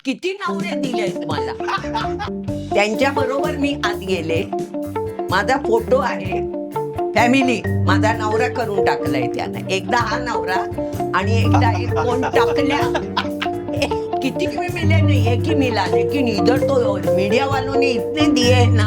किती नवरे दिलेत मला. त्यांच्या बरोबर मी आत गेले. माझा फोटो आहे. फॅमिली माझा नवरा करून टाकलाय त्यानं. एकदा हा नवरा आणि एकदा एक कोण टाकल्या. किती भी मिले नहीं, एक ही मिला, लेकिन इधर तो मीडिया वालों ने इतने दिए हैं ना,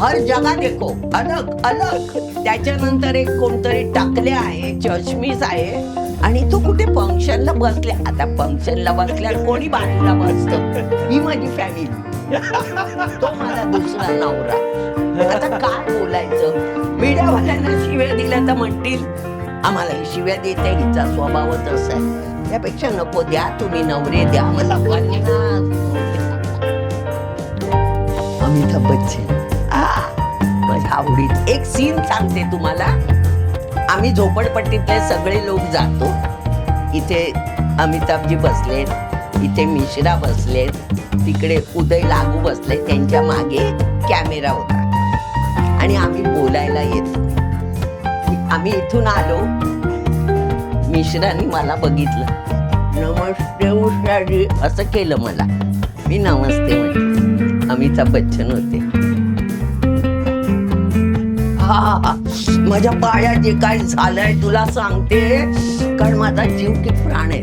हर जगह देखो अलग अलग. त्याच्यानंतर एक कोणतरी टाकल्या आहे, चष्मीस आहे आणि तो कुठे फंक्शनला बसले. आता फंक्शनला बसल्यावर कोणी बाजूला बसतं? ही माझी फॅमिली, तो माझा दुसरा नवरा. आता काय बोलायचं? मीडियावाल्यांना शिव्या दिल्या तर म्हणतील आम्हाला ही शिव्या देते, हिचा स्वभावच असा आहे. त्यापेक्षा नको, द्या तुम्ही नवरे द्या मला. अमिताभ बच्चन माझ्या आवडीत एक सीन सांगते तुम्हाला. आम्ही झोपडपट्टीतले सगळे लोक जातो. इथे अमिताभजी बसलेत, इथे मिश्रा बसलेत, तिकडे उदय लागू बसले, त्यांच्या मागे कॅमेरा होता आणि आम्ही बोलायला येतो. आम्ही इथून आलो, मिश्राने मला बघितलं, नमस्ते उषाजी असं केलं मला. मी नमस्ते म्हटलं. अमिताभ बच्चन होते. हा माझ्या पाया जे काय झालंय तुला सांगते, कारण माझा जीव की प्राण आहे.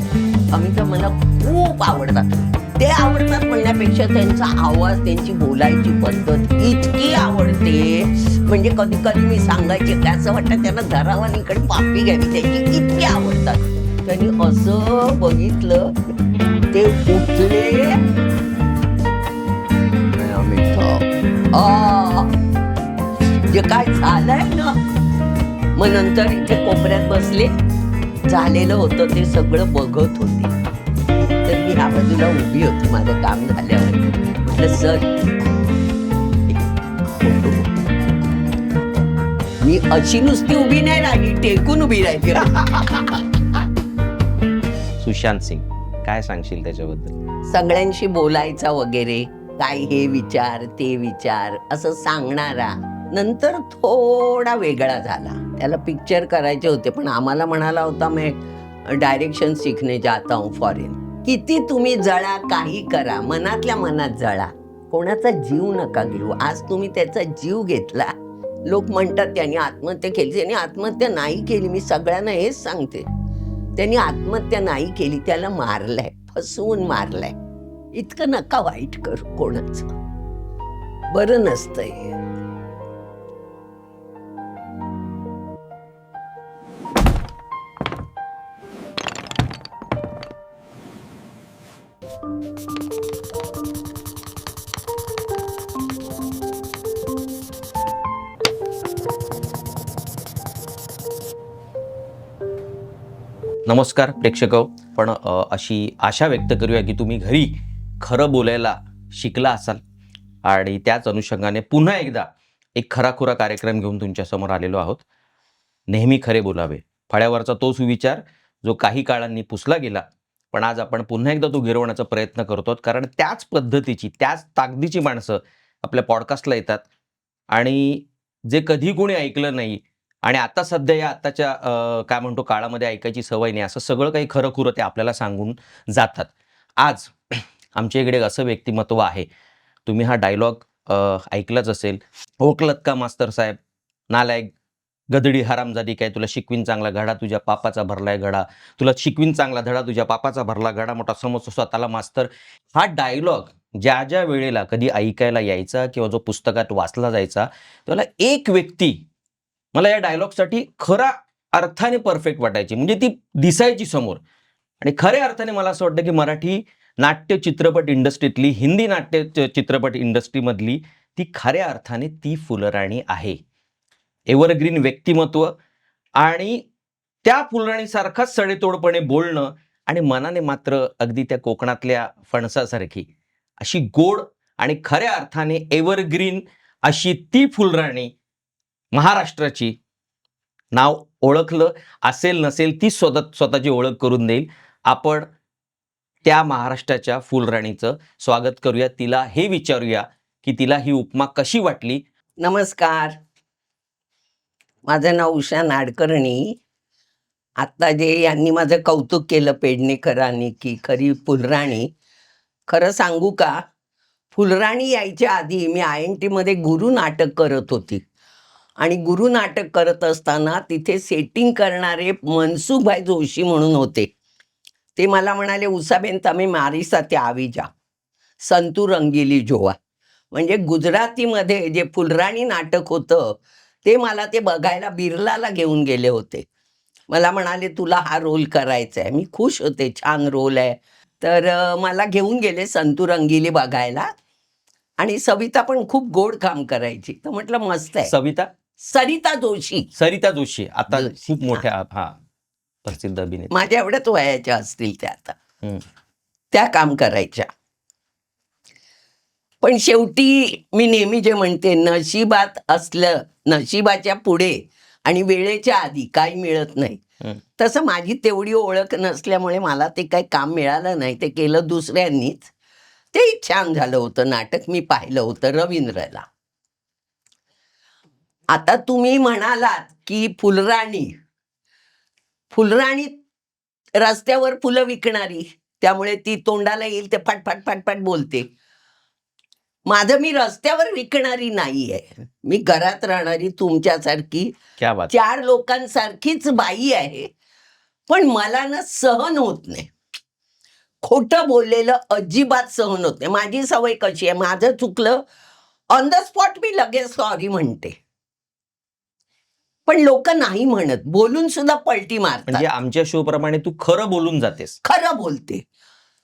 अमिताभ मला खूप आवडतात. ते आवडतात म्हणण्यापेक्षा त्यांचा आवाज, त्यांची बोलायची पद्धत इतकी आवडते. म्हणजे कधी कधी मी सांगायचे की असं वाटतं त्यांना धरावं आणि इकडे पापी घ्यावी, त्यांची इतकी आवडतात. त्यांनी असं बघितलं, ते उठले. अमिताभ जे काय झालंय ना. मग नंतर इथे कोपऱ्यात बसले. झालेलं होतं ते सगळं बघत होते. तर मी ह्या बाजूला उभी होती माझं काम झाल्यावर. म्हटलं सर, मी अशी नुसती उभी नाही राहिली, टेकून उभी राहिली. सुशांत सिंग, काय सांगशील त्याच्याबद्दल? सगळ्यांशी बोलायचा वगैरे, काय हे विचार ते विचार असं सांगणारा. नंतर थोडा वेगळा झाला. त्याला पिक्चर करायचे होते, पण आम्हाला म्हणाला होता मैं डायरेक्शन सीखने जाता हूँ फॉरेन. किती तुम्ही जळा, काही करा, मनातल्या मनात जळा, कोणाचा जीव नका घेऊ. आज तुम्ही त्याचा जीव घेतला. लोक म्हणतात त्यांनी आत्महत्या केली. त्यांनी आत्महत्या नाही केली. मी सगळ्यांना हेच सांगते, त्यांनी आत्महत्या नाही केली, त्याला मारलंय, फसवून मारलंय. इतकं नका वाईट करू कोणाचं, बरं नसतंय. नमस्कार प्रेक्षक. पण अशी आशा व्यक्त करूया की तुम्ही घरी खरं बोलायला शिकला असाल आणि त्याच अनुषंगाने पुन्हा एकदा एक खराखुरा कार्यक्रम घेऊन तुमच्यासमोर आलेलो आहोत. नेहमी खरे बोलावे, फळ्यावरचा तो सुविचार जो काही काळांनी पुसला गेला, पण आज आपण पुन्हा एकदा तो गिरवण्याचा प्रयत्न करतो. कारण त्याच पद्धतीची, त्याच ताकदीची माणसं आपल्या पॉडकास्टला येतात आणि जे कधी कोणी ऐकलं नाही आणि आता सध्या या आताच्या काय म्हणतो काळामध्ये ऐकायची सवय नाही, असं सगळं काही खरं खुरं ते आपल्याला सांगून जातात. आज आमच्या इकडे असं व्यक्तिमत्व आहे, तुम्ही हा डायलॉग ऐकलाच असेल, ओळखलत का मास्तर साहेब, नालायक गदडी हरामजादी, काय तुला शिकवीन चांगला घडा, तुझ्या पापाचा भरलाय घडा, तुला शिकवीन चांगला धडा, तुझ्या पापाचा भरला घडा, मोठा समजतो स्वतःला मास्तर. हा डायलॉग ज्या ज्या वेळेला कधी ऐकायला यायचा किंवा जो पुस्तकात वाचला जायचा, त्याला एक व्यक्ती मला या डायलॉगसाठी खऱ्या अर्थाने परफेक्ट वाटायची, म्हणजे ती दिसायची समोर. आणि खऱ्या अर्थाने मला असं वाटतं की मराठी नाट्य चित्रपट इंडस्ट्रीतली, हिंदी नाट्य चित्रपट इंडस्ट्रीमधली ती खऱ्या अर्थाने ती फुलराणी आहे. एव्हरग्रीन व्यक्तिमत्व आणि त्या फुलराणीसारखाच सडेतोडपणे बोलणं आणि मनाने मात्र अगदी त्या कोकणातल्या फणसासारखी अशी गोड आणि खऱ्या अर्थाने एव्हरग्रीन अशी ती फुलराणी महाराष्ट्राची. नाव ओळखलं असेल नसेल ती स्वतःची ओळख करून देईल. आपण त्या महाराष्ट्राच्या फुलराणीचं स्वागत करूया. तिला हे विचारूया की तिला ही उपमा कशी वाटली. नमस्कार, माझं नाव उषा नाडकर्णी. आत्ता जे यांनी माझं कौतुक केलं पेडणेकरांनी की खरी फुलराणी, खरं सांगू का, फुलराणी यायच्या आधी मी INT मध्ये गुरु नाटक करत होती. आणि गुरु नाटक करत असताना तिथे सेटिंग करणारे मनसुखभाई जोशी म्हणून होते. ते मला म्हणाले, "उषाबेन તમે મારી સાથે આવી जा, संतू रंगीली जोवा." म्हणजे गुजरातीमध्ये जे फुलराणी नाटक होतं, ते मला ते बघायला बिर्लाला घेऊन गेले होते. मला म्हणाले, "तुला हा रोल करायचा आहे." मी खुश होते, छान रोल आहे. तर मला घेऊन गेले संतू रंगीली बघायला. आणि सविता पण खूप गोड काम करायची. तर म्हटलं मस्त आहे. सविता सरिता जोशी. सरिता जोशी आता जोशी, खूप मोठ्या हा प्रसिद्ध अभिनेत्री. माझ्या एवढ्याच वयाच्या असतील त्या आता. हम्म. त्या काम करायच्या. पण शेवटी मी नेहमी जे म्हणते, नशिबात असलं, नशिबाच्या पुढे आणि वेळेच्या आधी काही मिळत नाही. हम्म. तसं माझी तेवढी ओळख नसल्यामुळे मला ते काही काम मिळालं नाही. ते केलं दुसऱ्यांनीच. तेही छान झालं होतं नाटक. मी पाहिलं होतं रवींद्रला. आता तुम्ही म्हणालात की फुलराणी रस्त्यावर फुलं विकणारी, त्यामुळे ती तोंडाला येईल ते फाटफाट फाटफाट बोलते. मी रस्त्यावर विकणारी नाहीये. मी घरात राहणारी तुमच्यासारखी क्या बात. 4 लोकांसारखीच बाई आहे. पण मला ना सहन होत नाही, खोटं बोललेलं अजिबात सहन होत नाही. माझी सवय कशी आहे, माझं चुकलं ऑन द स्पॉट मी लगेच सॉरी म्हणते. पण लोक नाही म्हणत, बोलून सुद्धा पलटी म्हणजे मारतात. आमच्या शो प्रमाणे तू खरं बोलून जातेस. खरं बोलते,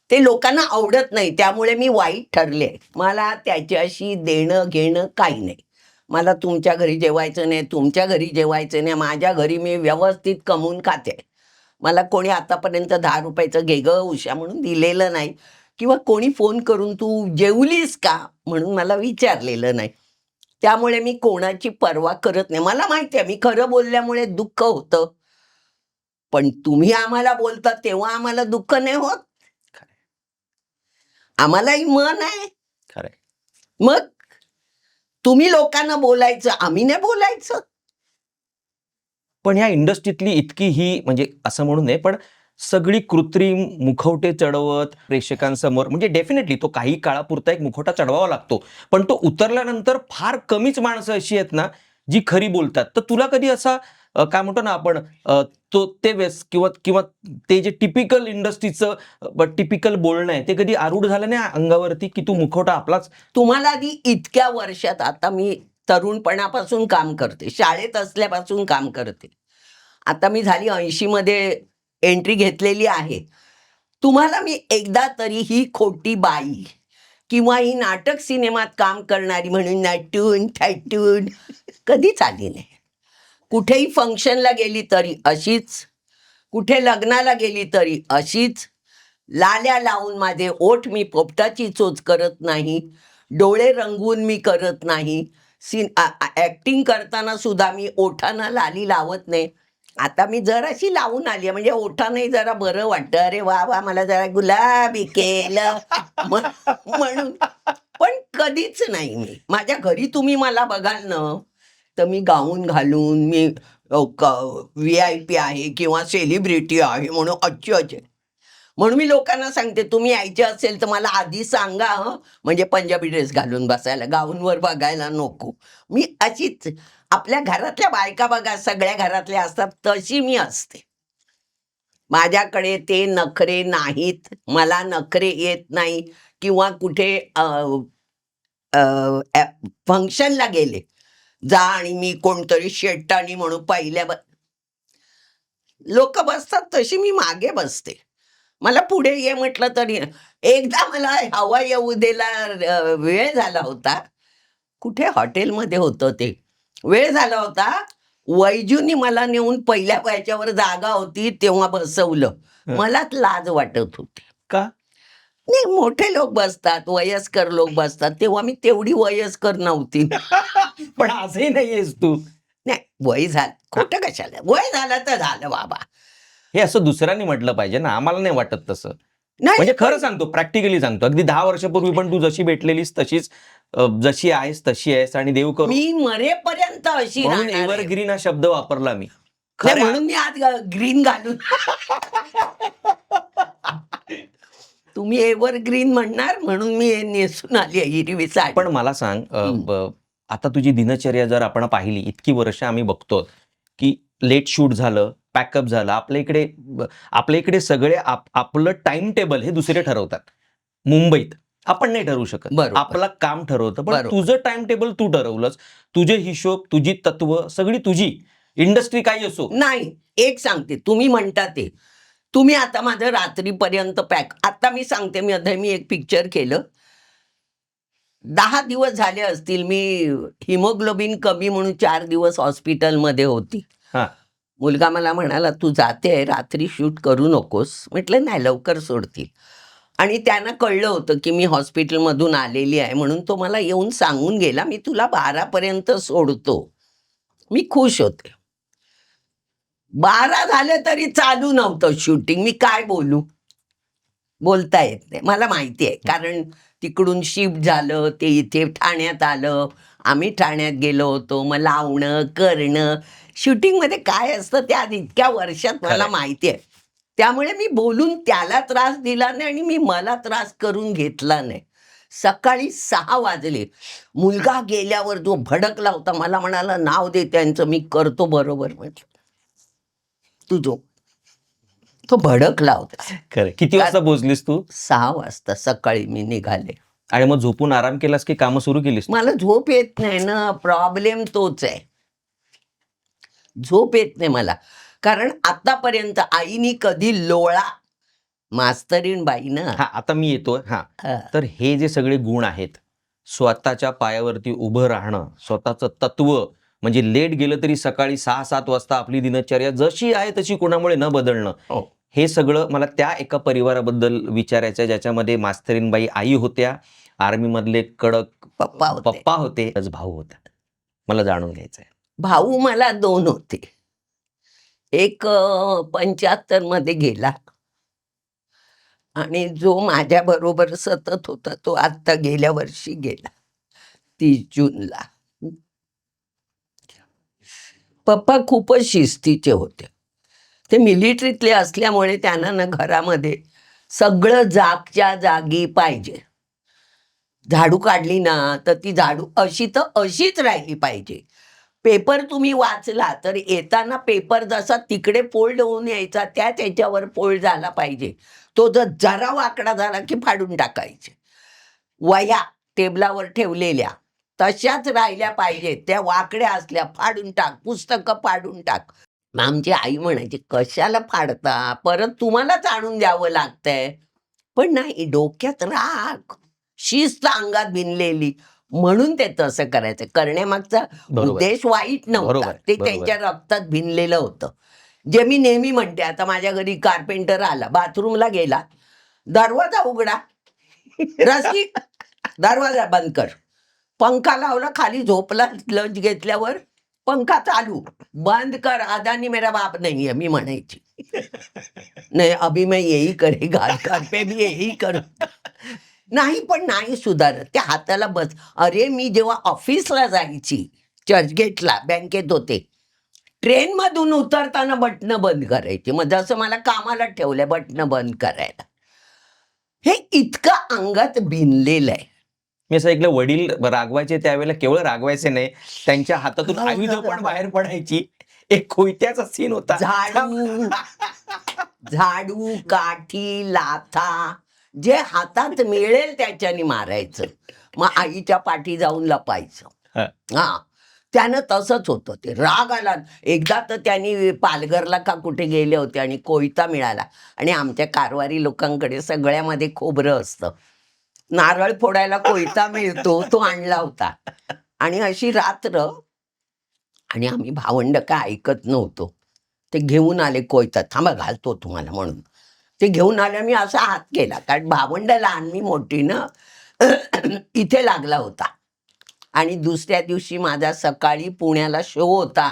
ते लोकांना आवडत नाही. त्यामुळे मी वाईट ठरले. मला त्याच्याशी देणं घेणं काही नाही. मला तुमच्या घरी जेवायचं नाही, तुमच्या घरी जेवायचं नाही. माझ्या घरी मी व्यवस्थित कमवून खाते. मला कोणी आतापर्यंत 10 रुपयाचं घे ग उषा म्हणून दिलेलं नाही, किंवा कोणी फोन करून तू जेवलीस का म्हणून मला विचारलेलं नाही. त्यामुळे मी कोणाची पर्वा करत नाही. मला माहिती आहे मी खरं बोलल्यामुळे दुःख होतं, पण तुम्ही आम्हाला बोलता तेव्हा आम्हाला दुःख नाही होत. आम्हालाही मन आहे. खरंय. मग तुम्ही लोकांना बोलायचं, आम्ही नाही बोलायचं. पण ह्या इंडस्ट्रीतली इतकी ही म्हणजे असं म्हणू नये, पण सगळी कृत्रिम मुखवटे चढवत प्रेक्षकांसमोर, म्हणजे डेफिनेटली तो काही काळापुरता एक मुखवटा चढवावा लागतो, पण तो उतरल्यानंतर फार कमीच माणसं अशी आहेत ना जी खरी बोलतात. तर तुला कधी असा काय म्हणतो ना आपण तो ते वेस किंवा किंवा ते जे टिपिकल इंडस्ट्रीचं टिपिकल बोलणं आहे ते कधी आरूढ झालं नाही अंगावरती, की तू मुखवटा आपलाच? तुम्हाला आधी इतक्या वर्षात, आता मी तरुणपणापासून काम करते, शाळेत असल्यापासून काम करते. आता मी झाली 80 मध्ये एंट्री घेतलेली आहे. तुम्हाला मी एकदा तरी ही खोटी बाई किंवा ही नाटक सिनेमात काम करणारी म्हणून नटून थाटून कधीच आली नाही. कुठेही फंक्शनला गेली तरी अशीच, कुठे लग्नाला गेली तरी अशीच. लाल्या लावून माझे ओठ मी पोपटाची चोच करत नाही, डोळे रंगवून मी करत नाही. ॲक्टिंग करताना सुद्धा मी ओठांना लाली लावत नाही. आता मी जराशी लावून आली आहे, म्हणजे ओठांनाही जरा बरं वाटतं. अरे वा वा, मला जरा गुलाबी केलं म्हणून. पण कधीच नाही मी. माझ्या घरी तुम्ही मला बघाल ना, तर मी गाऊन घालून, मी VIP आहे किंवा सेलिब्रिटी आहे म्हणून अच्छे म्हणून मी लोकांना सांगते, तुम्ही यायचे असेल तर मला आधी सांगा हं, म्हणजे पंजाबी ड्रेस घालून बसायला, गाऊनवर बघायला नको. मी अशीच, आपल्या घरातल्या बायका बघा सगळ्या घरातल्या असतात तशी मी असते. माझ्याकडे ते नखरे नाहीत. मला नखरे येत नाही. किंवा कुठे फंक्शनला गेले, जा आणि मी कोणतरी शेट्टानी म्हणून पहिल्या लोक बसतात तशी मी मागे बसते. मला पुढे ये म्हटलं तरी. एकदा मला हवा येऊ देला वेळ झाला होता, कुठे हॉटेलमध्ये होतं ते, वेळ झाला होता. वैजूनी मला नेऊन पहिल्या पायच्यावर जागा होती तेव्हा बसवलं. मलाच लाज वाटत होती. का? नाही, मोठे लोक बसतात, वयस्कर लोक बसतात, तेव्हा मी तेवढी वयस्कर नव्हती. पण आजही नाहीयेस तू. नाही, वय झालं, खोटं कशाला, वय झालं तर झालं बाबा. हे असं दुसऱ्यांनी म्हटलं पाहिजे ना, आम्हाला नाही वाटत तसं. नाही, म्हणजे खरं सांगतो, प्रॅक्टिकली सांगतो, अगदी 10 वर्षापूर्वी पण तू जशी भेटलेलीस तशीच, जशी आहेस तशी आहेस, आणि देव करू मी मरेपर्यंत अशी म्हणून राहणार आहे. एव्हरग्रीन हा शब्द वापरला मी. नाही, खरं म्हणून मी आज ग्रीन घालून तुम्ही एव्हरग्रीन म्हणणार म्हणून मी हे नेसून आली आहे हिरवी साडी. पण मला सांग आता तुझी दिनचर्या जर आपण पाहिली, इतकी वर्ष आम्ही बघतो की लेट शूट झालं, पॅकअप झालं, आपल्या इकडे सगळे आपलं टाइम टेबल हे दुसरे ठरवतात. मुंबईत आपण नाही ठरवू शकत, बरोबर. आपलं काम ठरवतं. पण बरोबर. तुझं टाइम टेबल तू ठरवलंस, तुझे हिशोब, तुझी तत्व सगळी तुझी. इंडस्ट्री काही असो. नाही, एक सांगते, तुम्ही म्हणता ते, तुम्ही आता माझं रात्रीपर्यंत आता मी सांगते, मी एक पिक्चर केलं, 10 दिवस झाले असतील, मी हिमोग्लोबिन कमी म्हणून 4 दिवस हॉस्पिटलमध्ये होती. हा, मुलगा मला म्हणाला, तू जाते रात्री शूट करू नकोस. म्हटलं नाही, लवकर सोडतील. आणि त्यांना कळलं होतं की मी हॉस्पिटलमधून आलेली आहे, म्हणून तो मला येऊन सांगून गेला, मी तुला 12 पर्यंत सोडतो. मी खुश होते. 12 झाले तरी चालू नव्हतं शूटिंग. मी काय बोलू, बोलता येत नाही. मला माहिती आहे, कारण तिकडून शिफ्ट झालं, ते इथे ठाण्यात आलं, आम्ही ठाण्यात गेलो होतो. मग लावणं करणं, शूटिंगमध्ये काय असतं ते आज इतक्या वर्षात मला खरंय. माहिती आहे. त्यामुळे मी बोलून त्याला त्रास दिला नाही आणि मी मला त्रास करून घेतला नाही. सकाळी 6 वाजले, मुलगा गेल्यावर जो भडकला होता, मला म्हणाला, नाव दे त्यांचं, मी करतो बरोबर. म्हटलं तू जो, तो भडकला होता. खरं. किती वाजता पोहोचलीस तू? 6 वाजता सकाळी मी निघाले. आणि मग झोपून आराम केलास की कामं सुरू केलीस? मला झोप येत नाही ना, प्रॉब्लेम तोच आहे. झोप येत नाही मला, कारण आतापर्यंत आईनी कधी लोळा, मास्तरीण बाई ना. हा, आता मी येतोय. हा, हा. तर हे जे सगळे गुण आहेत, स्वतःच्या पायावरती उभं राहणं, स्वतःचं तत्व, म्हणजे लेट गेलं तरी सकाळी 6-7 वाजता आपली दिनचर्या जशी आहे तशी कोणामुळे न बदलणं, हो. हे सगळं मला त्या एका परिवाराबद्दल विचारायचं आहे, ज्याच्यामध्ये मास्तरीणबाई आई होत्या, आर्मीमधले कडक पप्पा होते. पप्पा होते, भाऊ होता. मला जाणून घ्यायचं आहे. भाऊ मला 2 होते. एक 75 मध्ये गेला आणि जो माझ्या बरोबर सतत होता तो आता गेल्या वर्षी गेला, 30 जूनला. पप्पा खूपच शिस्तीचे होते. ते मिलिटरीतले असल्यामुळे त्यांना ना घरामध्ये सगळं जागच्या जागी पाहिजे. झाडू काढली ना तर ती झाडू अशीच राहिली पाहिजे. पेपर तुम्ही वाचला तर येताना पेपर जसा तिकडे फोल्ड होऊन यायचा त्याच याच्यावर फोल्ड झाला पाहिजे. तो जर जरा वाकडा झाला की फाडून टाकायचे. वह्या टेबलावर ठेवलेल्या तशाच राहिल्या पाहिजेत, त्या वाकड्या असल्या फाडून टाक, पुस्तकं फाडून टाक. मग आमची आई म्हणायची, कशाला फाडता, परत तुम्हालाच आणून द्यावं लागतंय. पण नाही, डोक्यात राग, शिस्त अंगात भिनलेली, म्हणून ते तसं करायचं. करण्यामागचा बरोबर. उद्देश वाईट नव्हता, बरोबर, ते बरोबर. त्यांच्या रक्तात भिनलेलं होतं. जे मी नेहमी म्हणते, आता माझ्या घरी कार्पेंटर आला, बाथरूमला गेला, दरवाजा उघडा, रसिक दरवाजा बंद कर, पंखा लावला, खाली झोपला, लंच घेतल्यावर पंखा चालू, बंद कर, अदानी मेरा बाप नहीं है, मी म्हणायची. नाही, अभी मैं यही करेगा, घर पे भी यही करू. नाही, पण नाही सुधारत, त्या हाताला बस. अरे, मी जेव्हा ऑफिसला जायची, चर्चगेटला बँकेत होते, ट्रेनमधून उतरताना बटणं बंद करायची. मग जसं मला कामाला ठेवलंय बटणं बंद करायला, हे इतकं अंगात भिनलेलं आहे. मी असं ऐकलं, वडील रागवायचे त्यावेळेला केवळ रागवायचे नाही, त्यांच्या हातातून आयुध पण बाहेर पडायची. एक कोयत्याचा सीन होता. झाडू, काठी, लाथा, जे हातात मिळेल त्याच्याने मारायचं. मग आईच्या पाठी जाऊन लपायचं. हा. हा, त्यानं तसंच होतं. ते राग आला. एकदा तर त्यांनी पालघरला का कुठे गेले होते आणि कोयता मिळाला, आणि आमच्या कारवारी लोकांकडे सगळ्यामध्ये खोबरं असतं, नारळ फोडायला कोयता मिळतो, तो आणला होता. आणि अशी रात्र, आणि आम्ही भावंड काय ऐकत नव्हतो, ते घेऊन आले कोयता, थांबा घालतो तुम्हाला म्हणून. ते घेऊन आले, मी असा हात केला, कारण भावंड लहान मी मोठी ना, इथे लागला होता. आणि दुसऱ्या दिवशी माझा सकाळी पुण्याला शो होता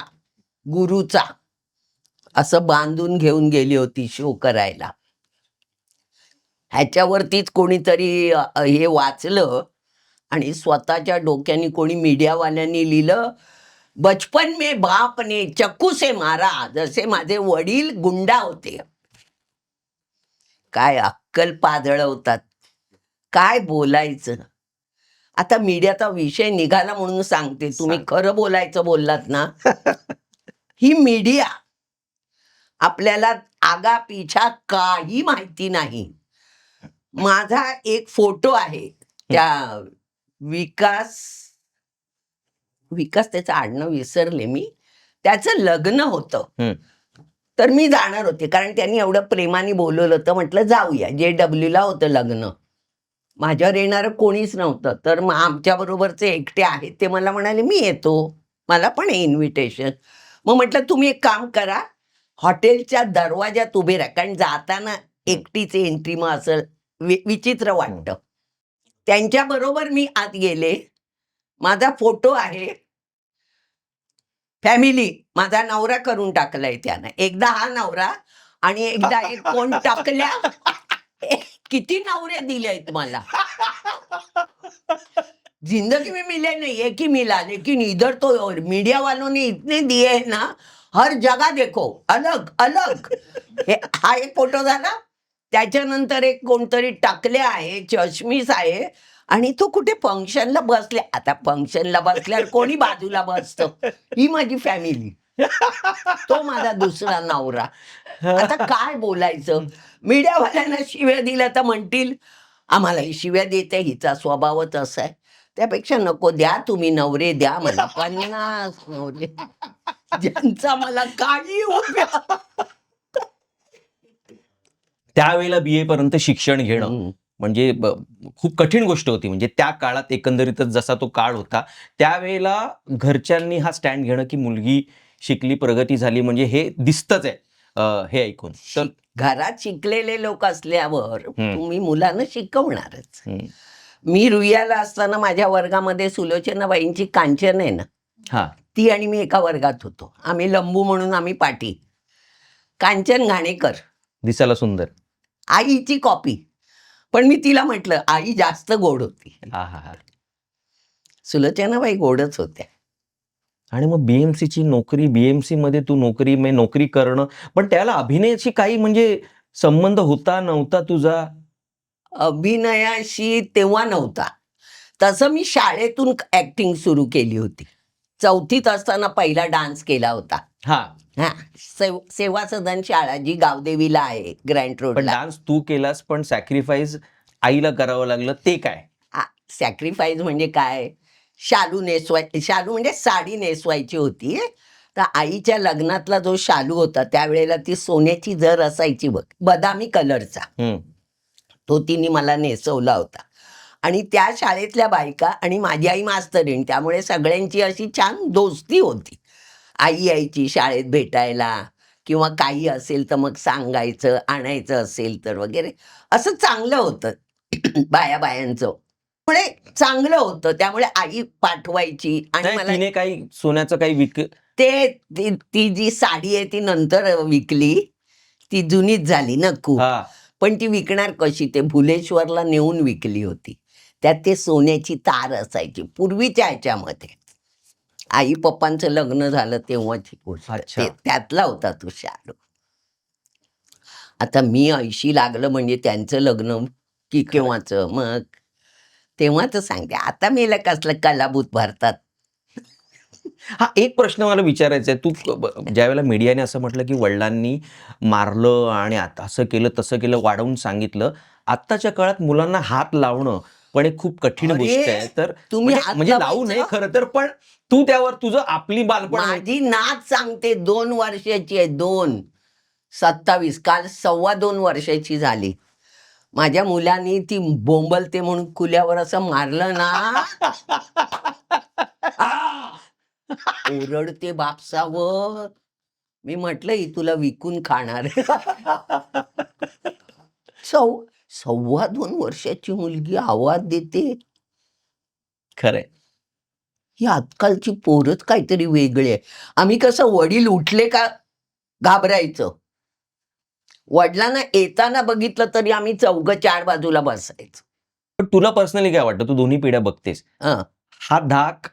गुरुचा, असं बांधून घेऊन गेली होती शो करायला. ह्याच्यावरतीच कोणीतरी हे वाचलं आणि स्वतःच्या डोक्याने कोणी मीडियावाल्यांनी लिहिलं, बचपन में बाप ने चक्कू से मारा, जसे माझे वडील गुंडा होते. काय अक्कल पाजळवतात. काय बोलायचं? आता मीडियाचा विषय निघाला म्हणून सांगते. तुम्ही सांग. खरं बोलायचं बोललात ना, ही मीडिया आपल्याला आगापिछा काही माहिती नाही. माझा एक फोटो आहे त्या विकास विकास त्याचं आडनाव विसरले मी. त्याचं लग्न होतं. हम्म. तर मी जाणार होते कारण त्यांनी एवढं प्रेमाने बोलवलं होतं. म्हटलं जाऊया. JW होतं लग्न. माझ्यावर येणारं कोणीच नव्हतं. तर मग आमच्या बरोबरचे एकटे आहेत ते मला म्हणाले मी येतो. मला पण आहे इन्व्हिटेशन. मग म्हटलं तुम्ही एक काम करा, हॉटेलच्या दरवाजात उभे राहा कारण जाताना एकटीच एंट्री मग असं विचित्र वाटतं. त्यांच्याबरोबर मी आत गेले. माझा फोटो आहे. फॅमिली माझा नवरा करून टाकलाय त्यानं. एकदा हा नवरा आणि एकदा एक कोण टाकल्या. किती नवरे दिलेत मला. जिंदगी में मिले नहीं एक ही मिला, लेकिन इधर तो मीडिया वालों ने इतने दिए हैं ना, हर जगह देखो अलग अलग. हा एक फोटो झाला. त्याच्यानंतर एक कोणतरी टाकले आहे, चष्मीस आहे आणि तो कुठे फंक्शनला बसले. आता फंक्शनला बसल्यावर कोणी बाजूला बसतं. ही माझी फॅमिली. तो माझा दुसरा नवरा. आता काय बोलायचं? मीडियावाल्यांना शिव्या दिल्या तर म्हणतील आम्हाला ही शिव्या देते, हिचा स्वभावच असा आहे. त्यापेक्षा नको द्या तुम्ही नवरे द्या मला 50 नवरे ज्यांचा मला काही उपयोग. त्यावेळेला BA पर्यंत शिक्षण घेणं हम्म. म्हणजे खूप कठीण गोष्ट होती. म्हणजे त्या काळात एकंदरीतच जसा तो काळ होता त्यावेळेला घरच्यांनी हा स्टँड घेणं की मुलगी शिकली, प्रगती झाली म्हणजे हे दिसतच आहे हे ऐकून. तर घरात शिकलेले लोक असल्यावर हम्म. तुम्ही मुलांना शिकवणारच. हम्म. मी रुईयाला असताना माझ्या वर्गामध्ये सुलोचनाबाईंची कांचन आहे ना, हा ती आणि मी एका वर्गात होतो. आम्ही लंबू म्हणून आम्ही पाटी. कांचन घाणेकर दिसायला सुंदर. आईची कॉपी. पण मी तिला म्हटलं आई जास्त गोड होती. हा हा हा. सुलोचनाबाई गोडच होत्या. आणि मग BMC ची नोकरी, BMC मध्ये तू नोकरी करणं, पण त्याला अभिनयाची काही म्हणजे संबंध होता नव्हता तुझा? अभिनयाशी तेव्हा नव्हता. तसं मी शाळेतून ऍक्टिंग सुरू केली होती. 4थीत असताना पहिला डान्स केला होता. हा. हा सेवा सदन शाळा जी गावदेवीला आहे ग्रँट पण रोडला. डान्स तू केलास पण सॅक्रिफाईस आईला करावं लागलं ते काय? सॅक्रिफाईस म्हणजे काय? शालू म्हणजे साडी नेसवायची होती. तर आईच्या लग्नातला जो शालू होता त्यावेळेला ती सोन्याची जर असायची बघ, बदामी कलरचा, हम्म. तो तिने मला नेसवला होता. आणि त्या शाळेतल्या बायका आणि माझी आई मास्तरीण, त्यामुळे सगळ्यांची अशी छान दोस्ती होती. आई यायची शाळेत भेटायला किंवा काही असेल तर मग सांगायचं, आणायचं असेल तर वगैरे. असं चांगलं होतं बायांचं. त्यामुळे चांगलं होतं. त्यामुळे आई पाठवायची आणि नाही, मला तिने काही सोन्याचं काही ती जी साडी आहे ती नंतर विकली. ती जुनीच झाली ना खूप. हा. पण ती विकणार कशी? ते भुलेश्वरला नेऊन विकली होती. त्यात ते सोन्याची तार असायची पूर्वीच्या ह्याच्यामध्ये. आई पप्पांचं लग्न झालं तेव्हाची गोष्ट. अच्छा. त्यातला होता तो शालू. आता मी 80 लागलं म्हणजे त्यांचं लग्न की केव्हाचं मग. तेव्हाच सांगते. आता मेला कसलं कलाबूत भरतात. हा एक प्रश्न मला विचारायचा आहे. ज्यावेळेला मीडियाने असं म्हटलं की वडिलांनी मारलं आणि आता असं केलं तसं केलं वाढवून सांगितलं, आत्ताच्या काळात मुलांना हात लावणं पण एक खूप कठीण अरे, गोष्ट आहे. तर तुम्ही म्हणजे हात म्हणजे लावू नये लावायचं? खरं तर, पण तू त्यावर तुझं आपली बालपण माझी नात सांगते 2 वर्षाची आहे. 2 27 काल 2.25 वर्षाची झाली. माझ्या मुलांनी ती बोंबलते म्हणून कुल्यावर असं मारलं ना. ओरडते बापसावर. मी म्हटलं ही तुला विकून खाणार. 2.25 वर्षाची मुलगी आवाज देते. खरंय. ही आजकालची पोरच काहीतरी वेगळी आहे. आम्ही कसं वडील उठले का घाबरायचं. वडिलांना येताना बघितलं तरी आम्ही 4 बाजूला बसायचो. पण तुला पर्सनली काय वाटतं? तू दोन्ही पिढ्या बघतेस. हं. हा धाक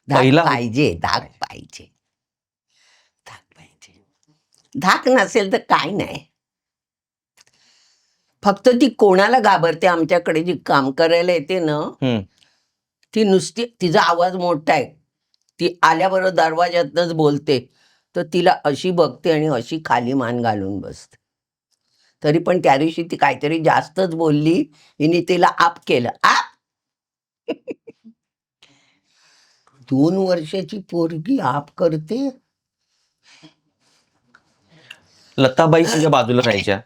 धाक पहिला पाहिजे. धाक पाहिजे. धाक पाहिजे. धाक नसेल तर काय नाही. फक्त ती कोणाला घाबरते, आमच्याकडे जी काम करायला येते ना, हम्म. ती नुसती, तिचा आवाज मोठा आहे, ती आल्याबरोबर दरवाज्यातनच बोलते, तर तिला अशी बघते आणि अशी खाली मान घालून बसते. तरी पण त्या दिवशी ती काहीतरी जास्तच बोलली, हिने तिला आप केलं. आप 2 वर्षाची पोरगी आप करते. लताबाई तुझ्या बाजूला राहायच्या,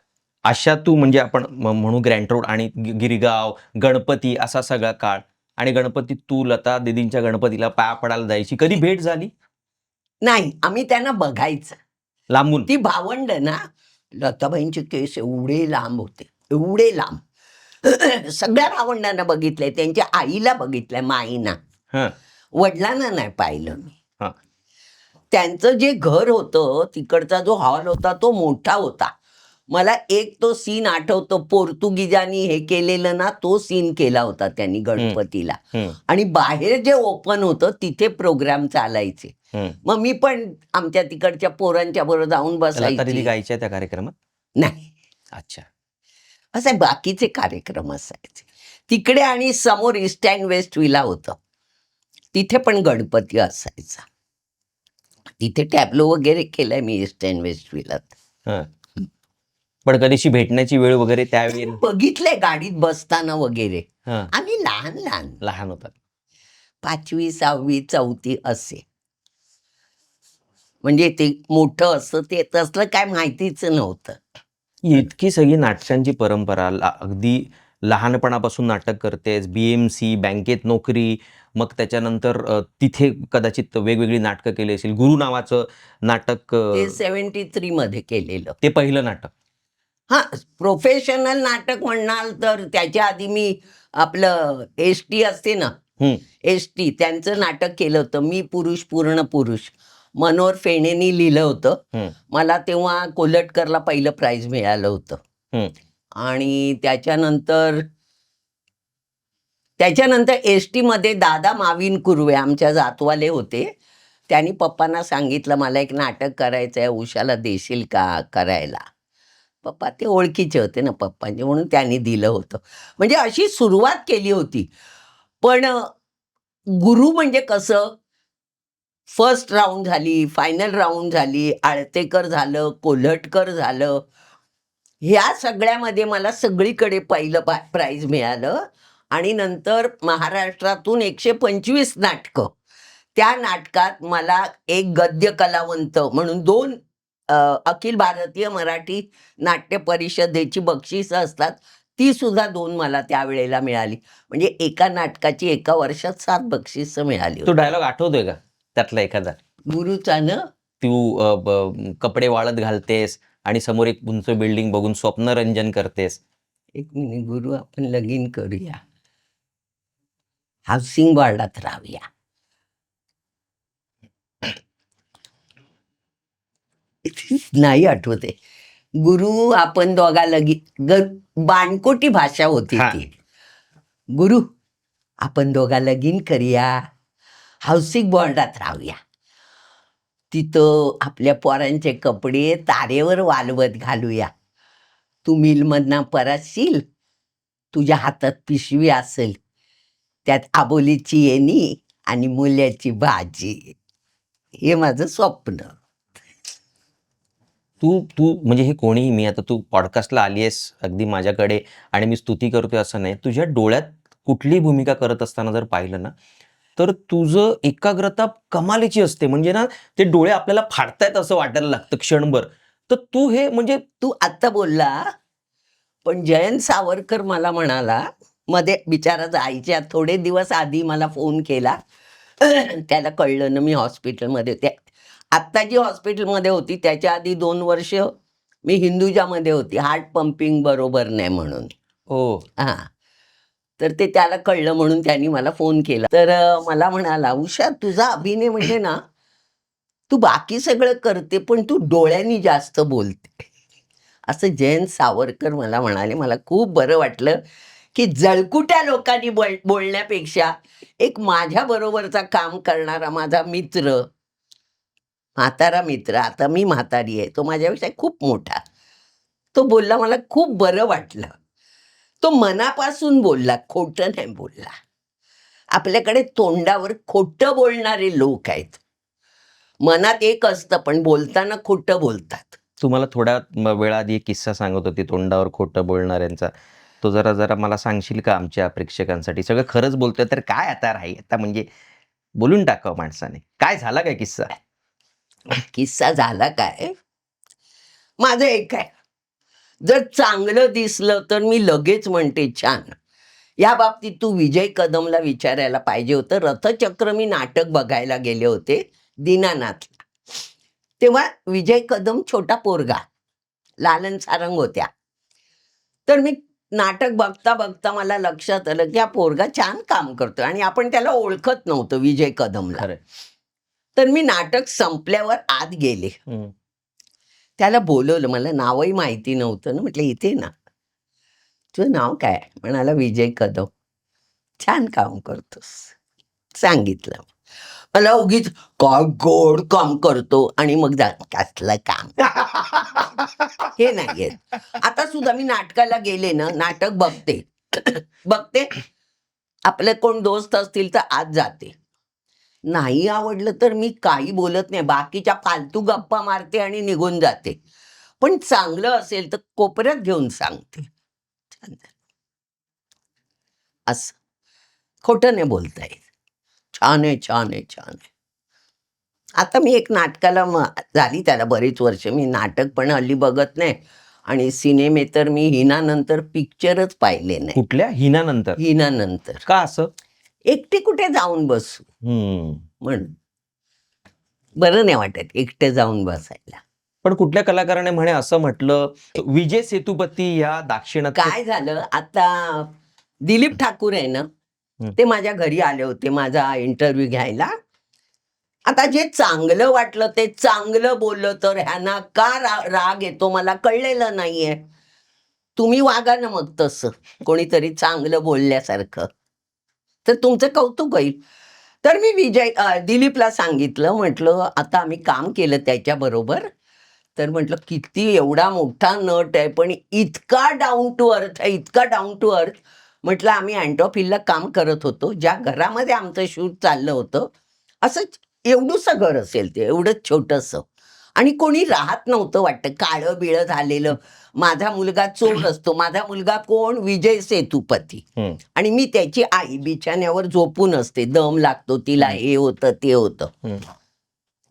अशा तू म्हणजे आपण म्हणू ग्रँट रोड आणि गिरगाव गणपती असा सगळा काळ, आणि गणपतीत तू लता दीदींच्या गणपतीला पाया पडायला जायची, कधी भेट झाली नाही, आम्ही त्यांना बघायचं. लांबून? ती भावंड ना, लताबाईंचे केस एवढे लांब होते, एवढे लांब. सगळ्या भावंडांना बघितलंय, त्यांच्या आईला बघितलंय, माईना. हं. वडिलांना नाही पाहिलं मी. हं. त्यांचं जे घर होतं, तिकडचा जो हॉल होता तो मोठा होता. मला एक तो सीन आठवतो, पोर्तुगीजांनी हे केलेलं ना, तो सीन केला होता त्यांनी गणपतीला. हं. आणि बाहेर जे ओपन होतं तिथे प्रोग्राम चालायचे. हं. मग मी पण आमच्या तिकडच्या पोरांच्या बरोबर जाऊन लता दीदी बसायची. गायच्या त्या कार्यक्रमात? नाही, अच्छा. असे बाकीचे कार्यक्रम असायचे तिकडे. आणि समोर ईस्ट अँड वेस्ट विला होतं, तिथे पण गणपती असायचा. तिथे टॅब्लो वगैरे केलाय मी ईस्ट अँड वेस्ट विलात. हं. पण कधीशी भेटण्याची वेळ वगैरे त्यावेळी? बघितलंय गाडीत बसताना वगैरे. हं. आम्ही लहान लहान, लहान होतात. 5वी 6वी 4थी असे. म्हणजे ते मोठं असं ते तसलं काय माहितीच नव्हतं. इतकी सगळी नाटकांची परंपरा, अगदी लहानपणापासून नाटक करतेस, BMC बँकेत नोकरी, मग त्याच्यानंतर तिथे कदाचित वेगवेगळी नाटकं केली असेल. गुरु नावाचं नाटक, ते 73 मध्ये केलेलं. ते पहिलं नाटक. हा, प्रोफेशनल नाटक म्हणाल तर त्याच्या आधी मी आपलं ST असते ना, हं. ST त्यांचं नाटक केलं होतं, मी पुरुष पूर्ण पुरुष. मनोहर फेणेनी लिहिलं होतं. हं. मला तेव्हा कोल्हटकरला पहिलं प्राइज मिळालं होतं. हं. आणि त्याच्यानंतर ST मध्ये दादा माविन कुर्वे आमच्या जातवाले होते. त्यांनी पप्पांना सांगितलं, मला एक नाटक करायचं आहे, उषाला देशील का करायला. पप्पा ते ओळखीचे होते ना पप्पांचे, म्हणून त्यांनी दिलं होतं. म्हणजे अशी सुरुवात केली होती. पण गुरु म्हणजे कसं, फर्स्ट राऊंड झाली, फायनल राऊंड झाली, आळतेकर झालं, कोल्हटकर झालं, ह्या सगळ्यामध्ये मला सगळीकडे पहिलं प्राइज मिळालं. आणि नंतर महाराष्ट्रातून 125 नाटकं, त्या नाटकात मला एक गद्य कलावंत म्हणून 2 अखिल भारतीय मराठी नाट्य परिषदेची बक्षिसं असतात, ती सुद्धा 2 मला त्यावेळेला मिळाली. म्हणजे एका नाटकाची एका वर्षात 7 बक्षिसं मिळाली तो होती. डायलॉग आठवतोय का त्यातला एखादा? गुरुचा ना, तू कपडे वाळत घालतेस आणि समोर एक उंच बिल्डिंग बघून स्वप्नरंजन करतेस. एक मिनिट, गुरु आपण लगीन करूया, हाऊसिंग बोर्डात राहूया. नाही आठवते. गुरु आपण दोघा बाणकोटी भाषा होती हा. ती. गुरु आपण दोघा लगीन करूया, हाऊसिंग बोर्डात राहूया. तिथं आपल्या पोरांचे कपडे तारेवर वालवत घालूया. तू मिलमधनं परतशील, तुझ्या हातात पिशवी असेल, त्यात आबोलीची येणी आणि मुल्याची भाजी. हे माझं स्वप्न. तू तू म्हणजे हे कोणीही, मी आता तू पॉडकास्टला आली आहेस अगदी माझ्याकडे आणि मी स्तुती करतोय असं नाही, तुझ्या डोळ्यात कुठलीही भूमिका करत असताना जर पाहिलं ना, तर तुझं एकाग्रता कमालीची असते. म्हणजे ना, ते डोळे आपल्याला फाडतायत असं वाटायला लागतं क्षणभर. तर तू हे म्हणजे तू आत्ता बोलला, पण जयंत सावरकर मला म्हणाला, मध्ये बिचारा जायच्या थोडे दिवस आधी मला फोन केला. त्याला कळलं ना मी हॉस्पिटलमध्ये होते. आत्ता जी हॉस्पिटलमध्ये होती त्याच्या आधी 2 वर्ष मी हिंदुजामध्ये होती, हार्ट पंपिंग बरोबर नाही म्हणून. हो. हां. तर ते त्याला कळलं म्हणून त्यांनी मला फोन केला. तर मला म्हणाला, "उषा, तुझा अभिनय म्हणजे ना, तू बाकी सगळं करते, पण तू डोळ्यांनी जास्त बोलते." असं जयंत सावरकर मला म्हणाले. मला खूप बरं वाटलं, की जळकुट्या लोकांनी बोलण्यापेक्षा एक माझ्याबरोबरचा काम करणारा माझा मित्र, म्हातारा मित्र, आता मी म्हातारी आहे, तो माझ्यापेक्षा खूप मोठा, तो बोलला, मला खूप बरं वाटलं. तो मनापासून बोलला, खोटं नाही बोलला. आपल्याकडे तोंडावर खोटं बोलणारे लोक आहेत. मनात एक असतं पण बोलताना खोटं बोलतात. तुम्हाला थोड्या वेळाआधी एक किस्सा सांगत होती तोंडावर खोटं बोलणाऱ्यांचा. तो जरा जरा मला सांगशील का आमच्या प्रेक्षकांसाठी? सगळं खरंच बोलतोय तर काय आता राही आता म्हणजे बोलून टाकावं माणसाने. काय झाला काय किस्सा? किस्सा झाला काय, माझं एक आहे, जर चांगलं दिसलं तर मी लगेच म्हणते छान. या बाबतीत तू विजय कदमला विचारायला पाहिजे होतं. रथचक्र मी नाटक बघायला गेले होते दीनानाथ. तेव्हा विजय कदम छोटा पोरगा, लालन सारंग होत्या. तर मी नाटक बघता बघता मला लक्षात आलं की हा पोरगा छान काम करतो आणि आपण त्याला ओळखत नव्हतं विजय कदमला. खरंय. तर मी नाटक संपल्यावर आत गेले, हं. त्याला बोलवलं. मला नावही माहिती नव्हतं ना. म्हटलं इथे ना, तुझं नाव काय? म्हणाला विजय कदम. छान काम करतोस, सांगितलं. मला उगीच काय गोड काम करतो आणि मग कसलं काम हे नाहीये. आता सुद्धा मी नाटकाला गेले ना, नाटक बघते बघते, आपले कोण दोस्त असतील तर आत जाते. नाही आवडलं तर मी काही बोलत नाही, बाकीच्या फालतू गप्पा मारते आणि निघून जाते. पण चांगलं असेल तर कोपऱ्यात घेऊन सांगते, छान झालं. असं खोटं नाही बोलता येत. छान आहे, छान आहे, छान आहे. आता मी एक नाटकाला झाली त्याला बरीच वर्ष. मी नाटक पण हल्ली बघत नाही आणि सिनेमे तर मी हिनानंतर पिक्चरच पाहिले नाही. कुठल्या? हिनानंतर? हिनानंतर का असं? एकटी कुठे जाऊन बसू म्हणून. बरं नाही वाटत एकटे जाऊन बसायला. पण कुठल्या कलाकाराने म्हणे असं म्हटलं, विजय सेतुपती या दाक्षिणात्य काय झालं आता, दिलीप ठाकूर आहे ना, हं. ते माझ्या घरी आले होते माझा इंटरव्ह्यू घ्यायला. आता जे चांगलं वाटलं ते चांगलं बोललं तर ह्यांना का राग येतो मला कळलेलं नाहीये. तुम्ही वागा ना मग तसं, कोणीतरी चांगलं बोलल्यासारखं, तर तुमचं कौतुक होईल. तर मी दिलीपला सांगितलं, म्हटलं आता आम्ही काम केलं त्याच्याबरोबर. तर म्हटलं किती एवढा मोठा नट आहे पण इतका डाऊन टू अर्थ आहे, इतका डाऊन टू अर्थ. म्हटलं आम्ही अँटॉप काम करत होतो, ज्या घरामध्ये आमचं शूट चाललं होतं, असंच एवढंसं घर असेल ते, एवढंच छोटंसं, आणि कोणी राहत नव्हतं वाटतं, काळं बिळं झालेलं. माझा मुलगा चोर असतो, माझा मुलगा कोण, विजय सेतुपती, हं. आणि मी त्याची आई बिछाण्यावर झोपून असते, दम लागतो तिला, हे होतं ते होतं. हं.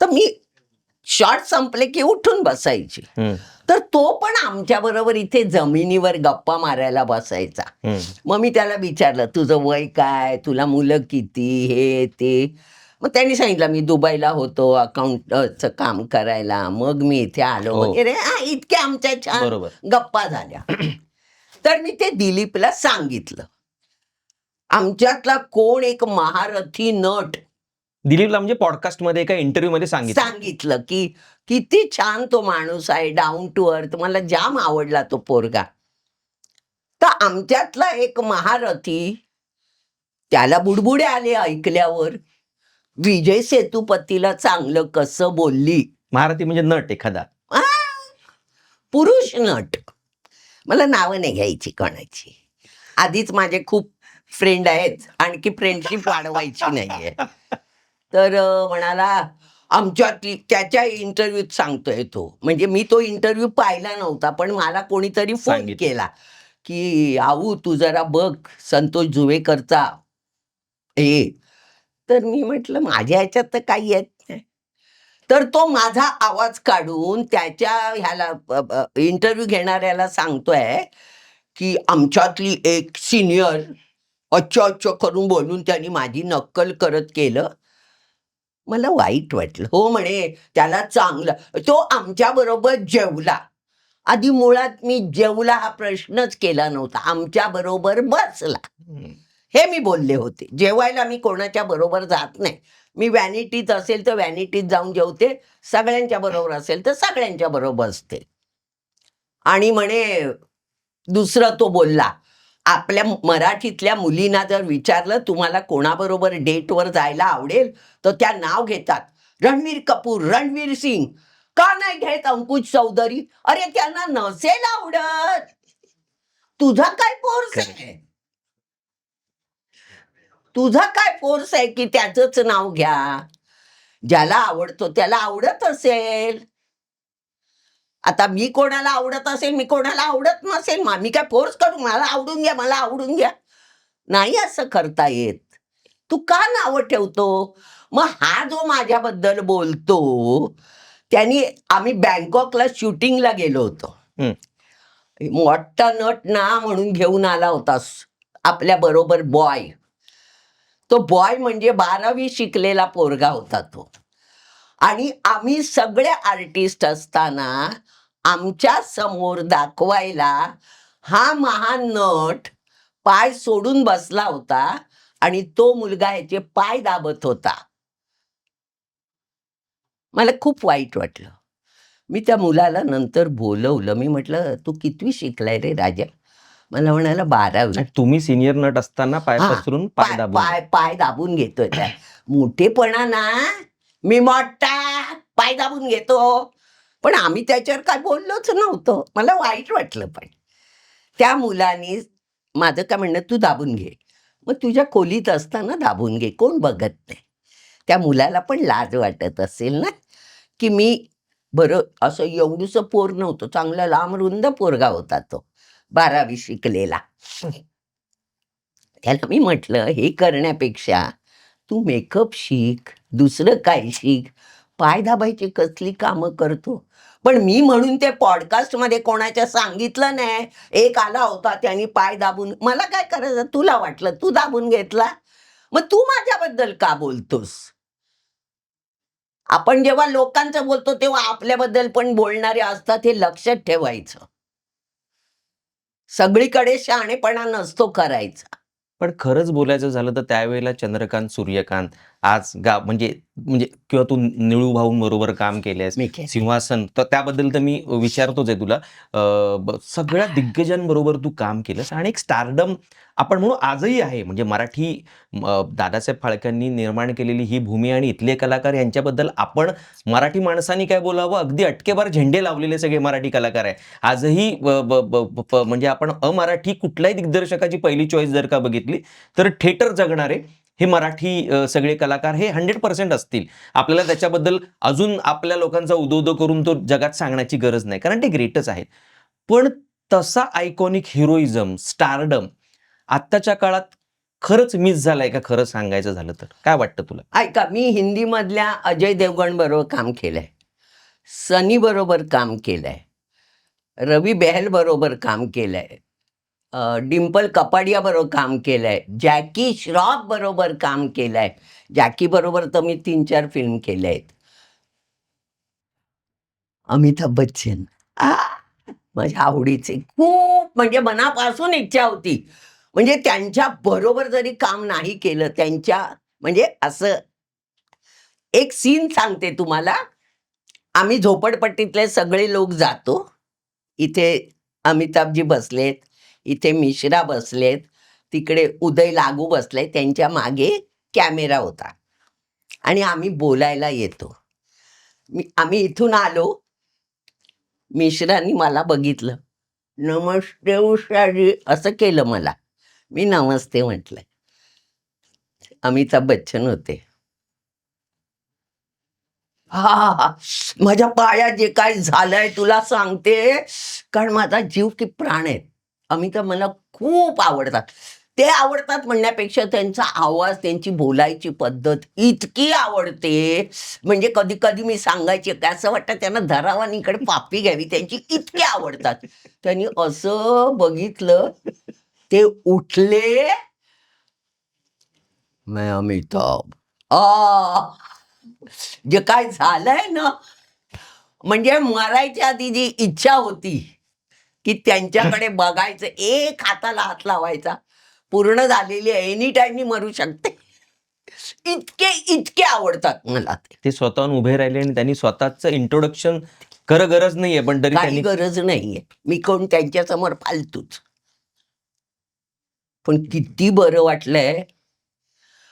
तर मी शॉर्ट संपले की उठून बसायची. हं. तर तो पण आमच्या बरोबर इथे जमिनीवर गप्पा मारायला बसायचा. हं. मग मी त्याला विचारलं, तुझं वय काय, तुला मुलं किती, हे ते. मग त्यांनी सांगितलं मी दुबईला होतो अकाउंटचं काम करायला, मग मी इथे आलो हो. वगैरे. इतक्या आमच्या छान बरोबर. गप्पा झाल्या. तर मी ते दिलीपला सांगितलं, आमच्यातला कोण एक महारथी नट, दिलीपला म्हणजे पॉडकास्टमध्ये एका इंटरव्ह्यूमध्ये सांगितलं की किती छान तो माणूस आहे, डाऊन टू अर्थ, मला जाम आवडला तो पोरगा. तर आमच्यातला एक महारथी, त्याला बुडबुडे आले ऐकल्यावर, विजय सेतुपतीला चांगलं कसं बोलली. महारथी म्हणजे नट एखादा. आ, पुरुष नट. मला नावं नाही घ्यायची कोणाची, आधीच माझे खूप फ्रेंड आहेत, आणखी फ्रेंडशिप वाढवायची नाहीये. तर म्हणाला, आमच्यातली, त्याच्या इंटरव्ह्यूत सांगतोय तो, म्हणजे मी तो इंटरव्ह्यू पाहिला नव्हता पण मला कोणीतरी फोन सांगितलं. केला की आऊ तू जरा बघ संतोष जुवेकरचा हे. तर मी म्हटलं माझ्या ह्याच्यात तर काही येत नाही. तर तो माझा आवाज काढून त्याच्या ह्याला इंटरव्ह्यू घेणाऱ्याला सांगतोय की आमच्यातली एक सिनियर, अच्छा अच्छा करून बोलून त्यांनी माझी नक्कल करत केलं. मला वाईट वाटलं. हो म्हणे, त्याला चांगलं, तो आमच्या बरोबर जेवला. आधी मुळात मी जेवला हा प्रश्नच केला नव्हता, आमच्या बरोबर बसला हे मी बोलले होते. जेवायला मी कोणाच्या बरोबर जात नाही, मी व्हॅनिटीत असेल तर व्हॅनिटीत जाऊन जेवते, सगळ्यांच्या बरोबर असेल तर सगळ्यांच्या बरोबर असते. आणि म्हणे दुसरं तो बोलला, आपल्या मराठीतल्या मुलींना जर विचारलं तुम्हाला कोणाबरोबर डेटवर जायला आवडेल तर त्या नाव घेतात, रणवीर कपूर, रणवीर सिंग. का नाही घेत अंकुश चौधरी? अरे त्यांना नसेल आवडत. तुझा काय फोर्स Correct. आहे? तुझा काय फोर्स आहे की त्याचंच नाव घ्या? ज्याला आवडतो त्याला आवडत असेल. आता मी कोणाला आवडत असेल, मी कोणाला आवडत नसेल, मग मी काय फोर्स करू? मला आवडून घ्या, मला आवडून घ्या. नाही असं करता येत. तू का नावं ठेवतो? मग हा जो माझ्याबद्दल बोलतो, आम्ही बँकॉकला शूटिंगला गेलो होतो. हं. मोठा नट ना म्हणून घेऊन आला होतास आपल्या बरोबर बॉय. तो बॉय म्हणजे 12वी शिकलेला पोरगा होता तो. आणि आम्ही सगळे आर्टिस्ट असताना आमच्या समोर दाखवायला हा महान नट पाय सोडून बसला होता आणि तो मुलगा याचे पाय दाबत होता. मला खूप वाईट वाटलं. मी त्या मुलाला नंतर बोलवलं. मी म्हटलं, "तू कितवी शिकलाय रे राजा?" मला म्हणाला, "12वी." आणि तुम्ही सिनियर नट असताना पाय हां, पसरून पाय पाय दाबून पाय पाय दाबून घेतोय त्या. मोठेपणा ना, मी मोठा, पाय दाबून घेतो. पण आम्ही त्याच्यावर काय बोललोच नव्हतो. मला वाईट वाटलं पण. त्या मुलानी माझं काय म्हणणं, "तू दाबून घे." मग तुझ्या खोलीत असताना दाबून घे, कोण बघत नाही. त्या मुलाला पण लाज वाटत असेल ना, की मी बरं असं एवढूसं पोर नव्हतं, चांगला लांब रुंद पोरगा होता तो, 12वी शिकलेला. त्याला मी म्हटलं, "हे करण्यापेक्षा तू मेकअप शिक, दुसरं काय शिक. पाय दाबायची कसली कामं करतो?" पण मी म्हणून ते पॉडकास्टमध्ये कोणाच्या सांगितलं नाही. एक आला होता त्यानी पाय दाबून, मला काय करायचं? तुला वाटलं तू दाबून घेतला? मग तू माझ्याबद्दल का बोलतोस? आपण जेव्हा लोकांचं बोलतो तेव्हा आपल्याबद्दल पण बोलणारे असतात हे लक्षात ठेवायचं. सगळीकडे शहाणेपणा नसतो करायचा. पण खरंच बोलायचं झालं तर त्यावेळेला चंद्रकांत, सूर्यकांत आज म्हणजे म्हणजे किंवा तू निळू भाऊंबरोबर काम केलंयस, मी काय सिंहासन तर त्याबद्दल तर मी विचारतोच आहे तुला. सगळ्या दिग्गजांबरोबर तू काम केलंस आणि एक स्टारडम आपण म्हणू आजही आहे. म्हणजे मराठी दादासाहेब फाळक्यांनी निर्माण केलेली ही भूमी आणि इथले कलाकार यांच्याबद्दल आपण मराठी माणसांनी काय बोलावं अगदी अटकेबार झेंडे लावलेले सगळे मराठी कलाकार आहे. आजही म्हणजे आपण अमराठी कुठल्याही दिग्दर्शकाची पहिली चॉईस जर का बघितली तर थिएटर जगणारे हे मराठी सगळे कलाकार हे 100% असतील. आपल्याला त्याच्याबद्दल अजून आपल्या लोकांचा उदो करून तो जगात सांगण्याची गरज नाही. कारण ते ग्रेटच आहेत. पण तसा आयकॉनिक हिरोइझम, स्टारडम आत्ताच्या काळात खरंच मिस झालाय का खरं सांगायचं झालं तर? काय वाटतं तुला? ऐका, मी हिंदीमधल्या अजय देवगण बरोबर काम केलंय. सनी बरोबर काम केलंय. रवी बेहल बरोबर काम केलंय. डिंपल कपाडिया बरोबर काम केलंय. जॅकी श्रॉफ बरोबर काम केलंय. जॅकी बरोबर तर मी 3-4 फिल्म केल्या आहेत. अमिताभ बच्चन माझ्या आवडीचे खूप, म्हणजे मनापासून इच्छा होती. म्हणजे त्यांच्या बरोबर जरी काम नाही केलं, त्यांच्या म्हणजे असं एक सीन सांगते तुम्हाला. आम्ही झोपडपट्टीतले सगळे लोक जातो. इथे अमिताभजी बसलेत, इथे मिश्रा बसलेत, तिकडे उदय लागू बसले, त्यांच्या मागे कॅमेरा होता आणि आम्ही बोलायला येतो. आम्ही इथून आलो, मिश्रांनी मला बघितलं. "नमस्ते उषाजी" असं केलं मला. मी नमस्ते म्हटलं. अमिताभ बच्चन होते. हां, माझ्या पायात जे काय झालंय तुला सांगते, कारण माझा जीव की प्राण आहे. अमिताभ मला खूप आवडतात. ते आवडतात म्हणण्यापेक्षा त्यांचा आवाज, त्यांची बोलायची पद्धत इतकी आवडते, म्हणजे कधी-कधी मी सांगायचे की असं वाटतं त्यांना धरावं आणि इकडे पापी घ्यावी, त्यांची इतकी आवडतात. त्यांनी असं बघितलं, ते उठले, "मैं अमिताभ." जे काय झालंय ना, म्हणजे मरायच्या आधी जी इच्छा होती की त्यांच्याकडे बघायचं, एक हाताला हात लावायचा, पूर्ण झालेली आहे. एनी टाइम मी मरू शकते. इतके इतके आवडतात मला ते. ते स्वतःहून उभे राहिले आणि त्यांनी स्वतःचं इंट्रोडक्शन खरं गरज नाहीये, पण तरी काही त्यांनी गरज नाहीये. मी कोण त्यांच्यासमोर फालतूच. पण किती बरं वाटलंय.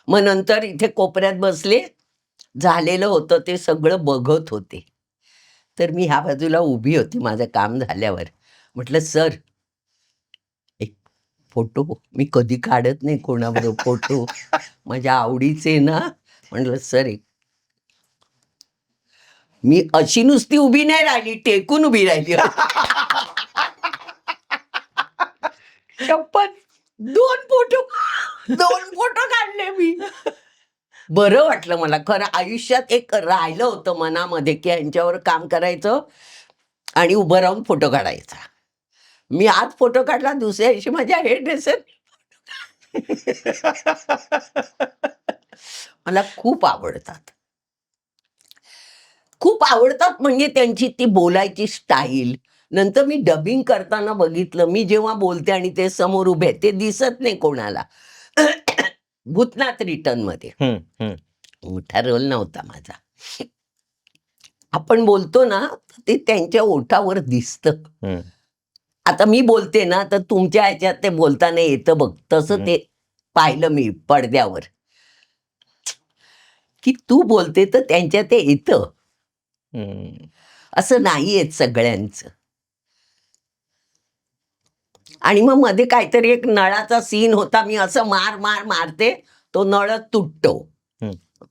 मग नंतर इथे कोपऱ्यात बसले, झालेलं होतं ते सगळं बघत होते. तर मी ह्या बाजूला उभी होती माझं काम झाल्यावर. म्हटलं, "सर, फोटो मी कधी काढत नाही कोणाबरोबर फोटो. माझ्या आवडीचे ना, म्हणलं सर मी अशी नुसती उभी नाही राहिली, टेकून उभी राहिली. शपथ 2 फोटो काढले मी. बरं वाटलं मला. खरं आयुष्यात एक राहिलं होतं मनामध्ये की यांच्यावर काम करायचं आणि उभं राहून फोटो काढायचा. मी आज फोटो काढला, दुसऱ्या दिवशी माझ्या हेड ड्रेसर मला खूप आवडतात. खूप आवडतात म्हणजे त्यांची ती बोलायची स्टाईल. नंतर मी डबिंग करताना बघितलं, मी जेव्हा बोलते आणि ते समोर उभे आहेत, ते दिसत नाही कोणाला. भूतनाथ रिटर्नमध्ये हम्म, हम्म, मोठा रोल नव्हता माझा. आपण बोलतो ना, ते त्यांच्या ओठावर दिसतं. हम्म. आता मी बोलते ना, तर तुमच्या ह्याच्यात ते बोलताना येतं बघ, तसं ते पाहिलं मी पडद्यावर, की तू बोलते तर त्यांच्या ते येतं. हम्म. असं नाही येत सगळ्यांचं. आणि मग मध्ये काहीतरी एक नळाचा सीन होता, मी असं मारते, तो नळच तुटतो हम्म.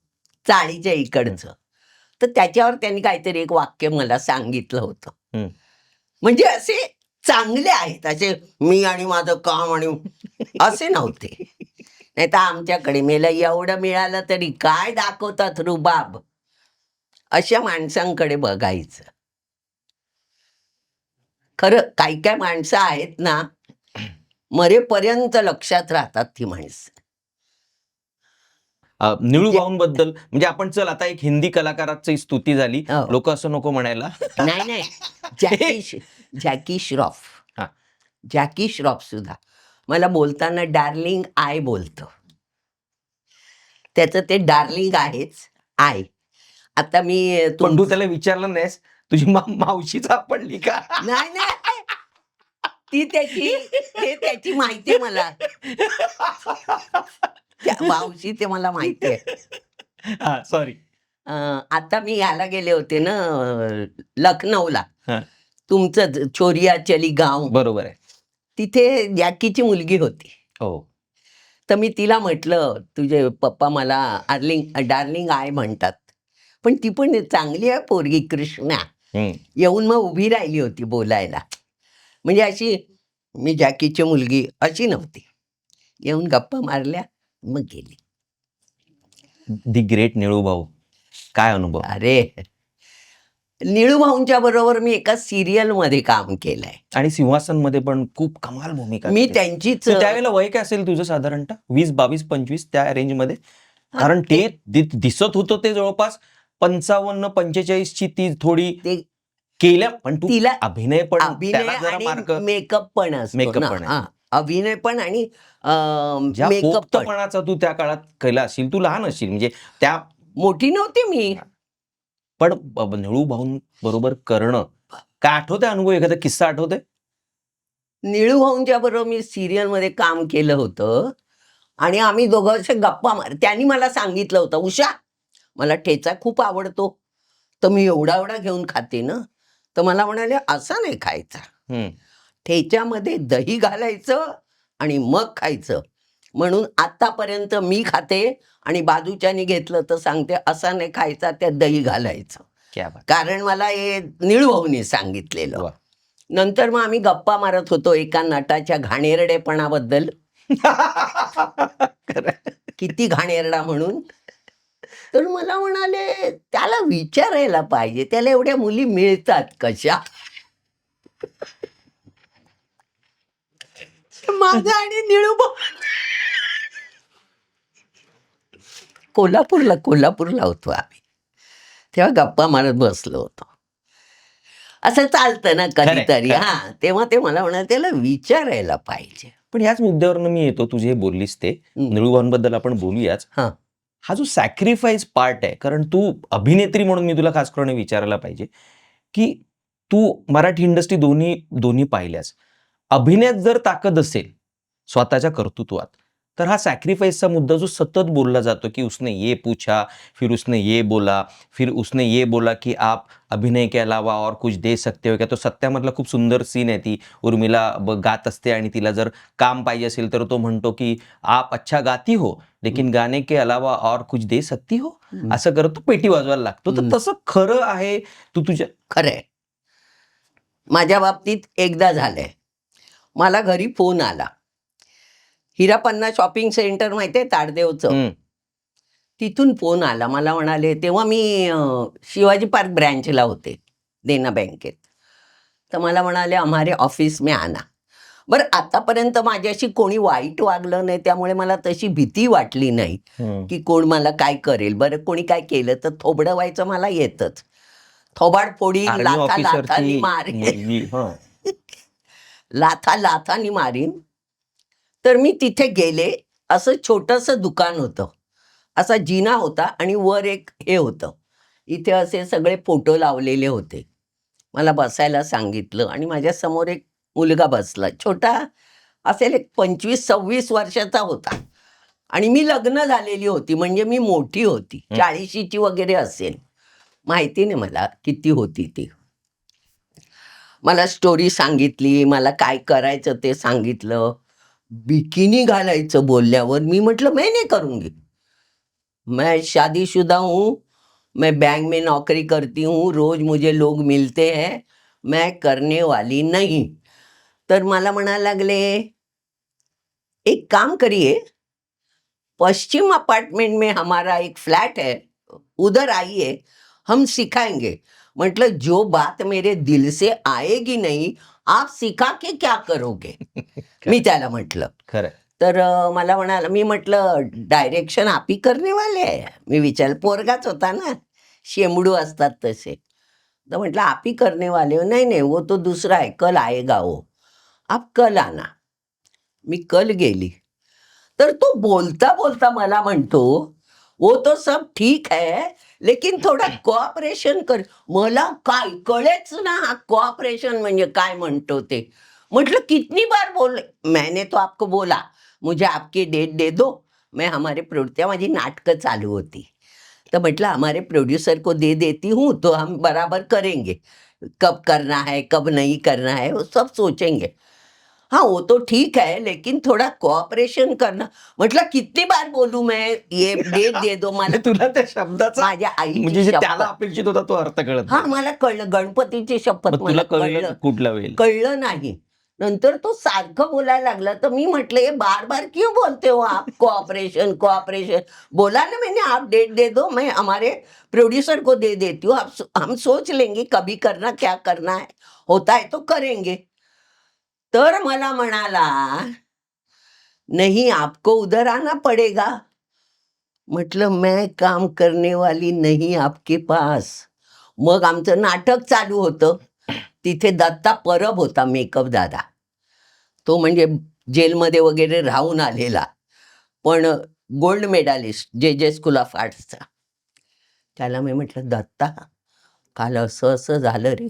चाळीच्या इकडचं. तर त्याच्यावर त्यांनी काहीतरी एक वाक्य मला सांगितलं होतं. हम्म. म्हणजे असे चांगले आहेत, असे मी आणि माझं काम आणि असे नव्हते. नाही तर आमच्याकडे मेला एवढं मिळालं तरी काय दाखवतात रुबाब, अशा माणसांकडे बघायचं. खरं काही काय माणसं आहेत ना, मरेपर्यंत लक्षात राहतात ती माणसं. निळू भाऊंबद्दल म्हणजे आपण चल आता एक हिंदी कलाकाराची स्तुती झाली, हो. लोक असं नको म्हणायला. नाही जॅकी श्रॉफ. हा. जॅकी श्रॉफ सुद्धा मला बोलताना डार्लिंग आय बोलतो. त्याचं ते डार्लिंग आहेच आय. आता मी पण तू त्याला विचारलं नाहीस तुझी मावशीच पडली का? नाही ती त्याची माहिती आहे मला. मावशी ते मला माहिती आहे. सॉरी. आता मी याला गेले होते ना, लखनौला. हा. तुमचं चोरिया चली गाव, बरोबर आहे. तिथे जॅकीची मुलगी होती. हो. तर मी तिला म्हटलं, तुझे पप्पा मला डार्लिंग आय म्हणतात. पण ती पण चांगली आहे पोरगी, कृष्णा. हम्म. येऊन मग उभी राहिली होती बोलायला. म्हणजे अशी मी जॅकीची मुलगी अशी नव्हती. येऊन गप्पा मारल्या, मग गेली. दी ग्रेट निळू भाऊ, काय अनुभव? अरे, निळू भाऊंच्या बरोबर मी एका सिरियल मध्ये काम केलंय. आणि सिंहासन मध्ये पण खूप कमाल भूमिका मी केली. त्यांचीच तर त्यावेळेला वय काय असेल तुझं साधारणतः 20, 22, 25 त्या रेंज मध्ये? कारण ते दिसत होतं ते जवळपास 55, 45 ची ती थोडी ते केल्या, पण तू तिला अभिनय पण अभिनय त्याला जरा आणि मार्क मेकअप पण असतो मेकअप ना. पण आहे. हा, अभिनय पण आणि ज्या मेकअप पण. पोक्तपणाचा तू त्या काळात केला असशील, तू लहान असशील म्हणजे त्या, मोठी नव्हती मी. पण निळू भाऊं बरोबर करणं काय आठवतंय? अनुभव एखादा किस्सा आठवतंय? निळू भाऊंच्या बरोबर मी सिरियल मध्ये काम केलं होतं आणि आम्ही दोघं असे गप्पा त्यांनी मला सांगितलं होतं, उषा मला ठेचा खूप आवडतो, तर मी एवढा घेऊन खाते ना. तर मला म्हणाले असा नाही खायचा, ठेच्यामध्ये दही घालायचं आणि मग खायचं. म्हणून आतापर्यंत मी खाते आणि बाजूच्यानी घेतलं तर सांगते असा नाही खायचा, त्यात दही घालायचं. क्या बात. कारण मला हे निळू भाऊनी सांगितलेलं. वा. नंतर मग आम्ही गप्पा मारत होतो एका नटाच्या घाणेरडेपणाबद्दल, किती घाणेरडा म्हणून. तर मला म्हणाले त्याला विचारायला पाहिजे, त्याला एवढ्या मुली मिळतात कशा. माझा आणि निळूभाऊ कोल्हापूरला होतो आम्ही, तेव्हा गप्पा मारत बसलो होतो. असं चालतं ना कधीतरी. खरंय. हा, तेव्हा ते मला म्हणाले त्याला विचारायला पाहिजे. पण ह्याच मुद्द्यावरनं मी येतो, तुझे बोललीस ते निळू भाऊंबद्दल आपण बोलूयाच. हा जो सॅक्रिफाईस पार्ट आहे, कारण तू अभिनेत्री म्हणून मी तुला खास करून विचारायला पाहिजे की तू मराठी इंडस्ट्री दोन्ही पाहिल्यास, अभिनयात जर ताकद असेल स्वतःच्या कर्तृत्वात, तर हा सॅक्रिफाईसचा मुद्दा जो सतत बोलला जातो की उसने ये पूछा, फिर उसने ये बोला, फिर उसने ये बोला की आप अभिनय के अलावा और कुछ दे सकते हो क्या? तो सत्यामधला खूप सुंदर सीन आहे, ती उर्मिला गात असते आणि तिला जर काम पाहिजे असेल तर तो म्हणतो की आप अच्छा गाती हो, लेकिन गाने के अलावा और कुछ दे सकती हो? असं करत तो पेटी वाजवायला लागतो. तर तसं खरं आहे तू तुझ्या खरंय. माझ्या बाबतीत एकदा झालंय. मला घरी फोन आला. हिरापन्ना शॉपिंग सेंटर माहितीये ताडदेवचं? हं, तिथून फोन आला. मला म्हणाले तेव्हा मी शिवाजी पार्क ब्रँचला होते, देना बँकेत. तर मला म्हणाले, "हमारे ऑफिस में आना." बरं आतापर्यंत माझ्याशी कोणी वाईट वागलं नाही, त्यामुळे मला तशी भीती वाटली नाही, हं. की कोण मला काय करेल. बरं कोणी काय केलं तर थोबडं व्हायचं मला येतच. थोबाड फोडीन, आर्मी ऑफिसरची लाथा-लाथांनी मारीन. मुलगी हं. लाथा-लाथांनी मारीन. तर मी तिथे गेले. असं छोटंसं दुकान होतं. असा जिना होता आणि वर एक हे होतं. इथे असे सगळे फोटो लावलेले होते. मला बसायला सांगितलं आणि माझ्यासमोर एक मुलगा बसला. छोटा असेल एक 25-26 वर्षाचा होता आणि मी लग्न झालेली होती. म्हणजे मी मोठी होती. 40ची वगैरे असेल. माहिती नाही मला किती होती ती. मला स्टोरी सांगितली, मला काय करायचं ते सांगितलं. बिकिनी घालायचं बोलल्यावर मी म्हटलं, "मैं नहीं करूँगी. मैं शादीशुदा हूँ, मैं बैंक में नौकरी करती हूँ, रोज मुझे लोग मिलते हैं, मैं करने वाली नहीं." तर मला म्हणायला लागले, "एक काम करिए, पश्चिम अपार्टमेंट में हमारा एक फ्लैट है, उधर आइए, हम सिखाएंगे." म्हटलं, "जो बात मेरे दिल से आएगी नहीं, आप सिखा के क्या करोगे?" मी त्याला म्हटलं. खरं. तर मला म्हणाला, मी म्हटलं, "डायरेक्शन आप ही करने वाले है?" मी विचारलं. पोरगाच होता ना, शेंबडू असतात तसे. तर म्हटलं, "आप ही करने वाले हो?" "नहीं, नहीं, वो तो दूसरा है, कल आएगा वो. आप कल आना." मी कल गेली. तर तो बोलता-बोलता मला म्हणतो, "वो तो सब ठीक है, लेकिन थोडा कोऑपरेशन कर." मला काय कळेच ना हा कोऑपरेशन म्हणजे काय म्हणतो ते. म्हटलं, "कितनी बार बोले?" "मैंने तो आपको बोला, मुझे आपकी डेट दे दो, मैं हमारे तेव्हा माझी नाटकं चालू होती. तर म्हटलं, "हमारे प्रोड्यूसर को दे देती हूँ, तो हम बराबर करेंगे. कब करना है, कब नहीं करना है, वो सब सोचेंगे." "हाँ, वो तो ठीक है, लेकिन थोडा कोऑपरेशन करना." म्हटलं, "किती बार बोलू मैं, ये डेट दे दो मला." म्हणजे तुला त्या शब्दाचा माझ्या आईची म्हणजे जे त्याला शपथ. अपेक्षित होता तो अर्थ कळत हां, नाही. मला कळलं. गणपतीची शपथ मग मला तुला कळलं कळलं. का कुठला वेळेला? कळलं नाही. नंतर तो सारखं बोलायला लागला, तर मी म्हटलं, "ये बार-बार क्यों बोलते हो आप कोऑपरेशन, कोऑपरेशन? बोला ना मैंने आप डेट दे दो, मैं हमारे प्रोड्यूसर को दे देती हूँ, हम सोच लेंगे कभी करना, क्या करना है, होता है तो करेंगे." तर मला म्हणाला, "नहीं, आपको उधर आना पड़ेगा." म्हटलं, "मैं काम करने वाली नहीं आपके पास." मग आमचं नाटक चालू होतं. तिथे दत्ता परब होता, मेकअप दादा. तो म्हणजे जेलमध्ये वगैरे राहून आलेला. पण गोल्ड मेडलिस्ट जे स्कूल ऑफ आर्ट्सचा. त्याला मी म्हटलं, "दत्ता, काल असं-असं झालं रे."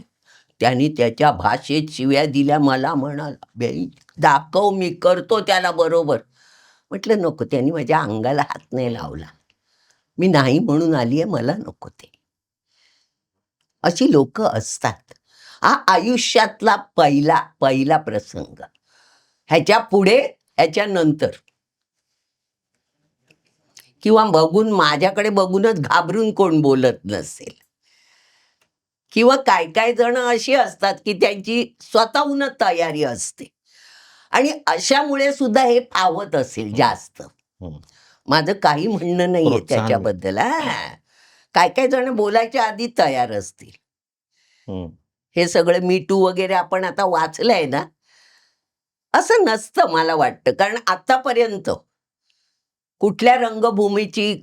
त्यानी त्याच्या भाषेत शिव्या दिल्या. मला म्हणाला, "बाई दाखव, मी करतो त्याला बरोबर." म्हटलं, "नको." त्यांनी माझ्या अंगाला हात नाही लावला. मी नाही म्हणून आली आहे, मला नको ते. अशी लोकं असतात. हा आयुष्यातला पहिला पहिला प्रसंग. ह्याच्या पुढे, ह्याच्या नंतर किंवा बघून माझ्याकडे बघूनच घाबरून कोण बोलत नसेल किंवा काय-काय जण अशी असतात, की त्यांची स्वतःहूनच तयारी असते आणि अशामुळे सुद्धा हे फावत असेल जास्त. हं. माझं काही म्हणणं नाहीये प्रोत्साहन मिळतं. त्याच्याबद्दल हां. काय-काय जण बोलायच्या आधी तयार असतील. हं. हे सगळं मी टू वगैरे आपण आता वाचलंय ना, असं नसतं मला वाटतं. कारण आतापर्यंत कुठल्या रंगभूमीची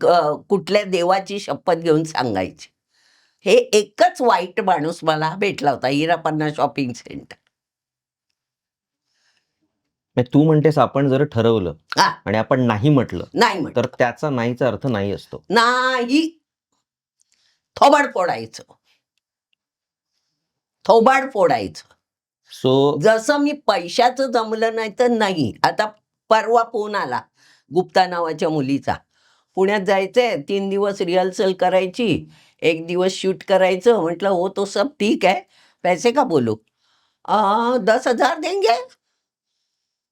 कुठल्या देवाची शपथ घेऊन सांगायची. हे एकच वाईट माणूस मला भेटला होता, हिरापन्ना शॉपिंग सेंटर. म्हणजे तू म्हणतेस आपण जर ठरवलं हां, आणि आपण नाही म्हटलं, नाही तर म्हटलं. त्याचा नाहीचा अर्थ नाही असतो. नाही, थोबाड फोडायचं. थोबाड फोडायचं. सो जसं मी पैशाचं जमलं नाही तर नाही. आता परवा फोन आला. गुप्ता नावाच्या मुलीचा. पुण्यात जायचंय, 3 दिवस रिहर्सल करायची, 1 दिवस शूट करायचं. म्हटलं हो तो सब ठीक है, पैसे का बोलो? 10,000 देंगे?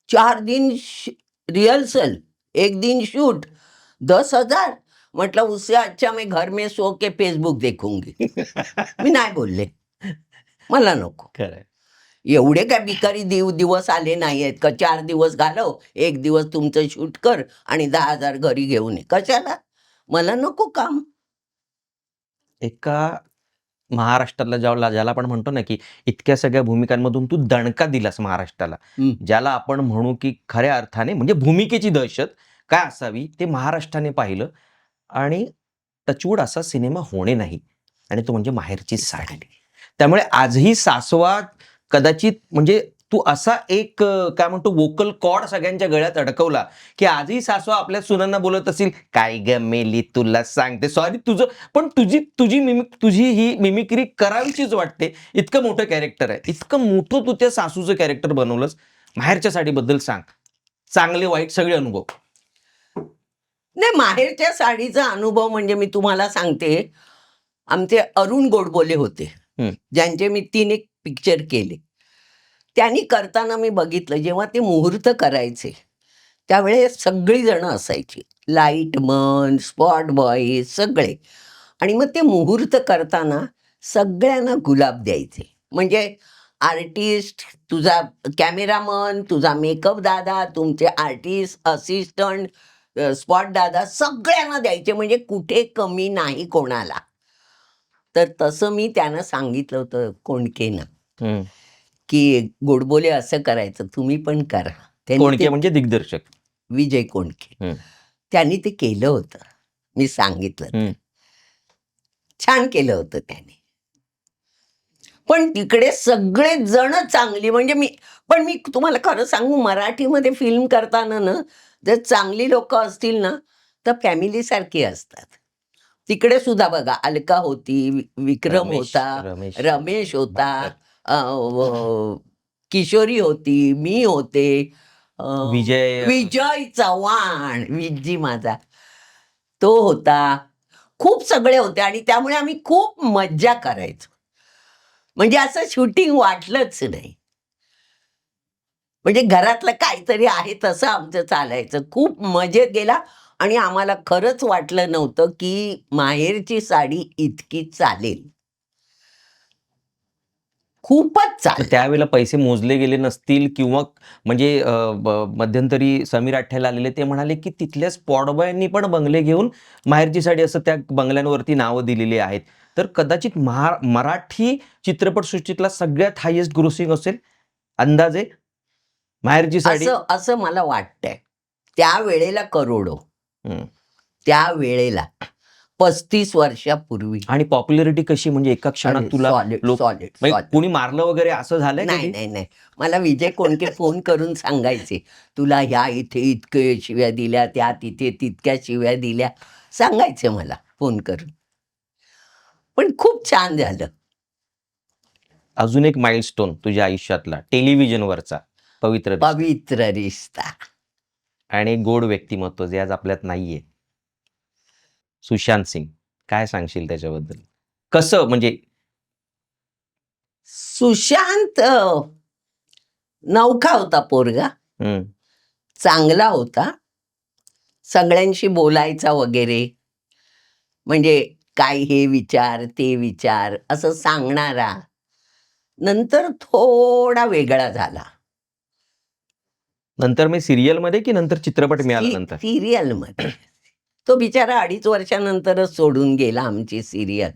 4 दिन रिहर्सल, 1 दिन शूट, 10,000? म्हटलं उससे अच्छा मैं घर में सो के फेसबुक देखूंगी. मी नाही बोलले, मला नको. खरंय. एवढे काय भिकारी दिवस आले नाही आहेत का 4 दिवस घालव, 1 दिवस तुमचं शूट कर आणि 10,000 घरी घेऊन ये. कशाला? मला नको काम. एका महाराष्ट्रातला ज्याला आपण म्हणतो ना, की इतक्या सगळ्या भूमिकांमधून तू दणका दिलास महाराष्ट्राला. हं. ज्याला आपण म्हणू, की खऱ्या अर्थाने म्हणजे भूमिकेची दहशत काय असावी ते महाराष्ट्राने पाहिलं आणि टचवूड असा सिनेमा होणे नाही आणि तो म्हणजे माहेरची साडी. त्यामुळे आजही सासवा कदाचित म्हणजे तू असा एक काय म्हणतो वोकल कॉर्ड सगळ्यांच्या गळ्यात अडकवला, की आजही सासवा आपल्या सुनांना बोलत असेल, "काय ग मेली तुला सांगते." सॉरी तुझं पण तुझी ही मिमिक्री करावीचीच वाटते. इतकं मोठं कॅरेक्टर आहे. इतकं मोठं तू त्या सासूचं कॅरेक्टर बनवलंस. माहेरच्या साडीबद्दल सांग. चांगले वाईट सगळे अनुभव. नाही, माहेरच्या साडीचा अनुभव म्हणजे मी तुम्हाला सांगते, आमचे अरुण गोडबोले होते, हं. ज्यांचे मी 3 एक पिक्चर केले. त्यांनी करताना मी बघितलं, जेव्हा ते मुहूर्त करायचे, त्यावेळेस सगळी जणं असायची. लाईट मन, स्पॉट बॉय सगळे. आणि मग ते मुहूर्त करताना सगळ्यांना गुलाब द्यायचे. म्हणजे आर्टिस्ट, तुझा कॅमेरामन, तुझा मेकअप दादा, तुमचे आर्टिस्ट, असिस्टंट, स्पॉट दादा सगळ्यांना द्यायचे. म्हणजे कुठे कमी नाही कोणाला. तर तसं मी त्यांना सांगितलं होतं कोंडकेंना, हं. की गोडबोले असं करायचं, तुम्ही पण करा. त्यांनी कोणके ते म्हणजे दिग्दर्शक. विजय कोंडके. हं. त्यांनी ते केलं होतं. मी सांगितलं तर. हं. छान केलं होतं त्याने. पण तिकडे सगळेच जण चांगली म्हणजे पण मी तुम्हाला खरं सांगू, मराठीमध्ये फिल्म करताना ना, जर चांगली लोकं असतील ना, तर फॅमिलीसारखी असतात. तिकडे सुद्धा बघा अलका होती, विक्रम होता, रमेश होता, किशोरी होती, मी होते, अ, विजय विजय चव्हाण, विज्जी माझा, तो होता. खूप सगळे होते आणि त्यामुळे आम्ही खूप मज्जा करायचो. म्हणजे असं शूटिंग वाटलंच नाही. म्हणजे घरातलं काहीतरी आहे तसं आमचं चालायचं. खूप मजेत गेला आणि आम्हाला खरंच वाटलं नव्हतं, की माहेरची साडी इतकी चालेल. खूपच तर चालला. त्यावेळेला पैसे मोजले गेले नसतील किंवा म्हणजे मध्यंतरी समीर आठ्याला आलेले ते म्हणाले, की तिथल्या स्पॉट बॉयांनी पण बंगले घेऊन माहेरची साडी असं त्या बंगल्यांवरती नावं दिलेली आहेत. तर कदाचित मराठी चित्रपटसृष्टीतला सगळ्यात हायेस्ट ग्रोसिंग असेल अंदाजे माहेरची साडी. असं असं मला वाटतंय. त्यावेळेला करोडो. हं. त्यावेळेला 35 वर्षापूर्वी. आणि पॉप्युलॅरिटी कशी म्हणजे एका क्षणात तुला सॉलिड, लोक सॉलिड, म्हणजे सॉलिड. कोणी मारलं वगैरे असं झालंय नाही, कधी? नाही, नाही. मला विजय कोंडके फोन करून सांगायचे, "तुला ह्या इथे इतके शिव्या दिल्या, त्या तिथे तितक्या शिव्या दिल्या." सांगायचे मला फोन करून. पण खूप छान झालं. अजून एक माइलस्टोन तुझ्या आयुष्यातला टेलिव्हिजनवरचा पवित्र रिश्ता. पवित्र रिश्ता. आणि एक गोड व्यक्तिमत्व जे आज आपल्यात नाहीये. सुशांत सिंग. काय सांगशील त्याच्याबद्दल? कसं म्हणजे सुशांत नवखा होता पोरगा. हं. चांगला होता. सगळ्यांशी बोलायचा वगैरे. म्हणजे काय हे विचार, ते विचार असं सांगणारा. नंतर थोडा वेगळा झाला. नंतर मी सीरियलमध्ये की नंतर चित्रपट मिळाला नंतर? सीरियलमध्ये. तो बिचारा 2.5 वर्षानंतरच सोडून गेला आमची सीरियल.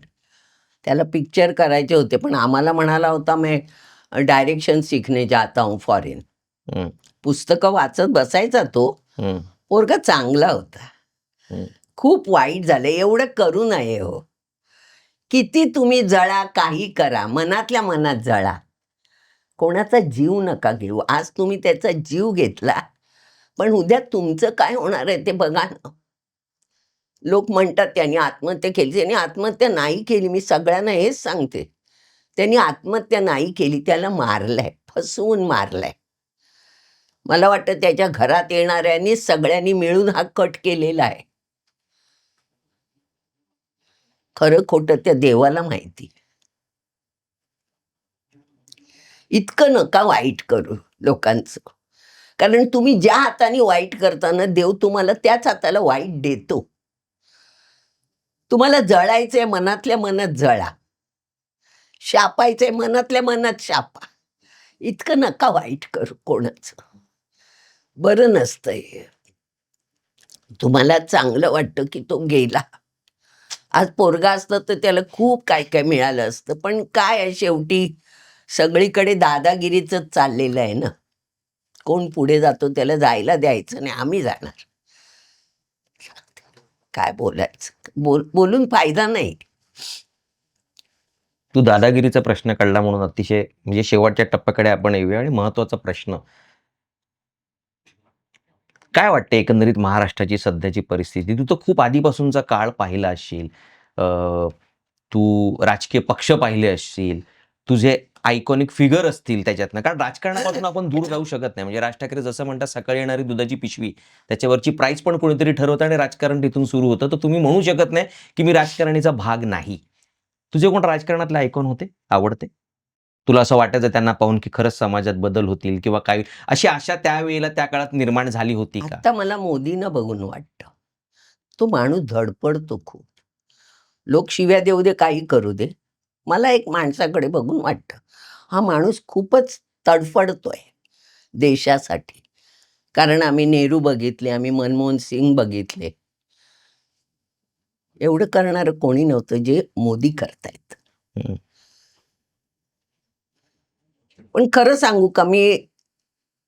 त्याला पिक्चर करायचे होते, पण आम्हाला म्हणाला होता, "मैं डायरेक्शन सीखने जाता हूँ फॉरेन." हं. पुस्तकं वाचत बसायचा तो. हं. पोरगा चांगला होता. हं. खूप वाईट झालं. एवढं करू नये हो. किती तुम्ही जळा, काही करा, मनातल्या मनात जळा. कोणाचा जीव नका घेऊ. आज तुम्ही त्याचा जीव घेतला, पण उद्या तुमचं काय होणार आहे ते बघा ना. लोक म्हणतात त्यांनी आत्महत्या केली. त्यांनी आत्महत्या नाही केली. मी सगळ्यांना हेच सांगते. त्यांनी आत्महत्या नाही केली. त्याला मारलंय, फसवून मारलंय. मला वाटतं त्याच्या घरात येणाऱ्यांनी सगळ्यांनी मिळून हा कट केलेला आहे. खरं खोटं त्या देवाला माहिती. इतकं नका वाईट करू लोकांचं. कारण तुम्ही ज्या हाताने वाईट करता ना, देव तुम्हाला त्याच हाताला वाईट देतो. तुम्हाला जळायचंय मनातल्या मनात जळा. शापायचंय मनातल्या मनात शापा. इतकं नका वाईट करू कोणाचं. बरं नसतं हे. तुम्हाला चांगलं वाटतं की तो गेला. आज पोरगा असतं तर त्याला खूप काय काय मिळालं असतं. पण काय आहे शेवटी सगळीकडे दादागिरीचंच चाललेलं आहे ना. कोण पुढे जातो त्याला जायला द्यायचं नाही, आम्ही जाणार. काय बोलायचं? बोलून फायदा नाही. तू दादागिरीचा प्रश्न काढला म्हणून अतिशय म्हणजे शेवटच्या टप्प्याकडे आपण येऊया आणि महत्त्वाचा प्रश्न. काय वाटतं एकंदरीत महाराष्ट्राची सध्याची परिस्थिती? तू तर खूप आधीपासूनचा काळ पाहिला असशील. तू राजकीय पक्ष पाहिले असतील. तुझे आयकॉनिक फिगर असतील त्याच्यातनं. कारण राजकारणापासून आपण दूर जाऊ शकत नाही. म्हणजे राज ठाकरे जसं म्हणतात, सकाळी येणारी दुधाची पिशवी, त्याच्यावरची प्राईस पण कोणीतरी ठरवतं आणि राजकारण तिथून सुरू होतं. तर तुम्ही म्हणू शकत नाही, की मी राजकारणीचा भाग नाही. तुझे कोण राजकारणातले आयकॉन होते, आवडते? तुला असं वाटायचं त्यांना पाहून, की खरंच समाजात बदल होतील किंवा काही अशी आशा त्यावेळेला त्या काळात निर्माण झाली होती का? आता मला मोदींना बघून वाटतं. तो माणूस धडपडतो खूप. लोक शिव्या देऊ दे, काही करू दे. मला एक माणसाकडे बघून वाटतं, हा माणूस खूपच तडफडतोय देशासाठी. कारण आम्ही नेहरू बघितले, आम्ही मनमोहन सिंग बघितले. एवढं करणारं कोणी नव्हतं जे मोदी करतायत. हं. पण खरं सांगू का, मी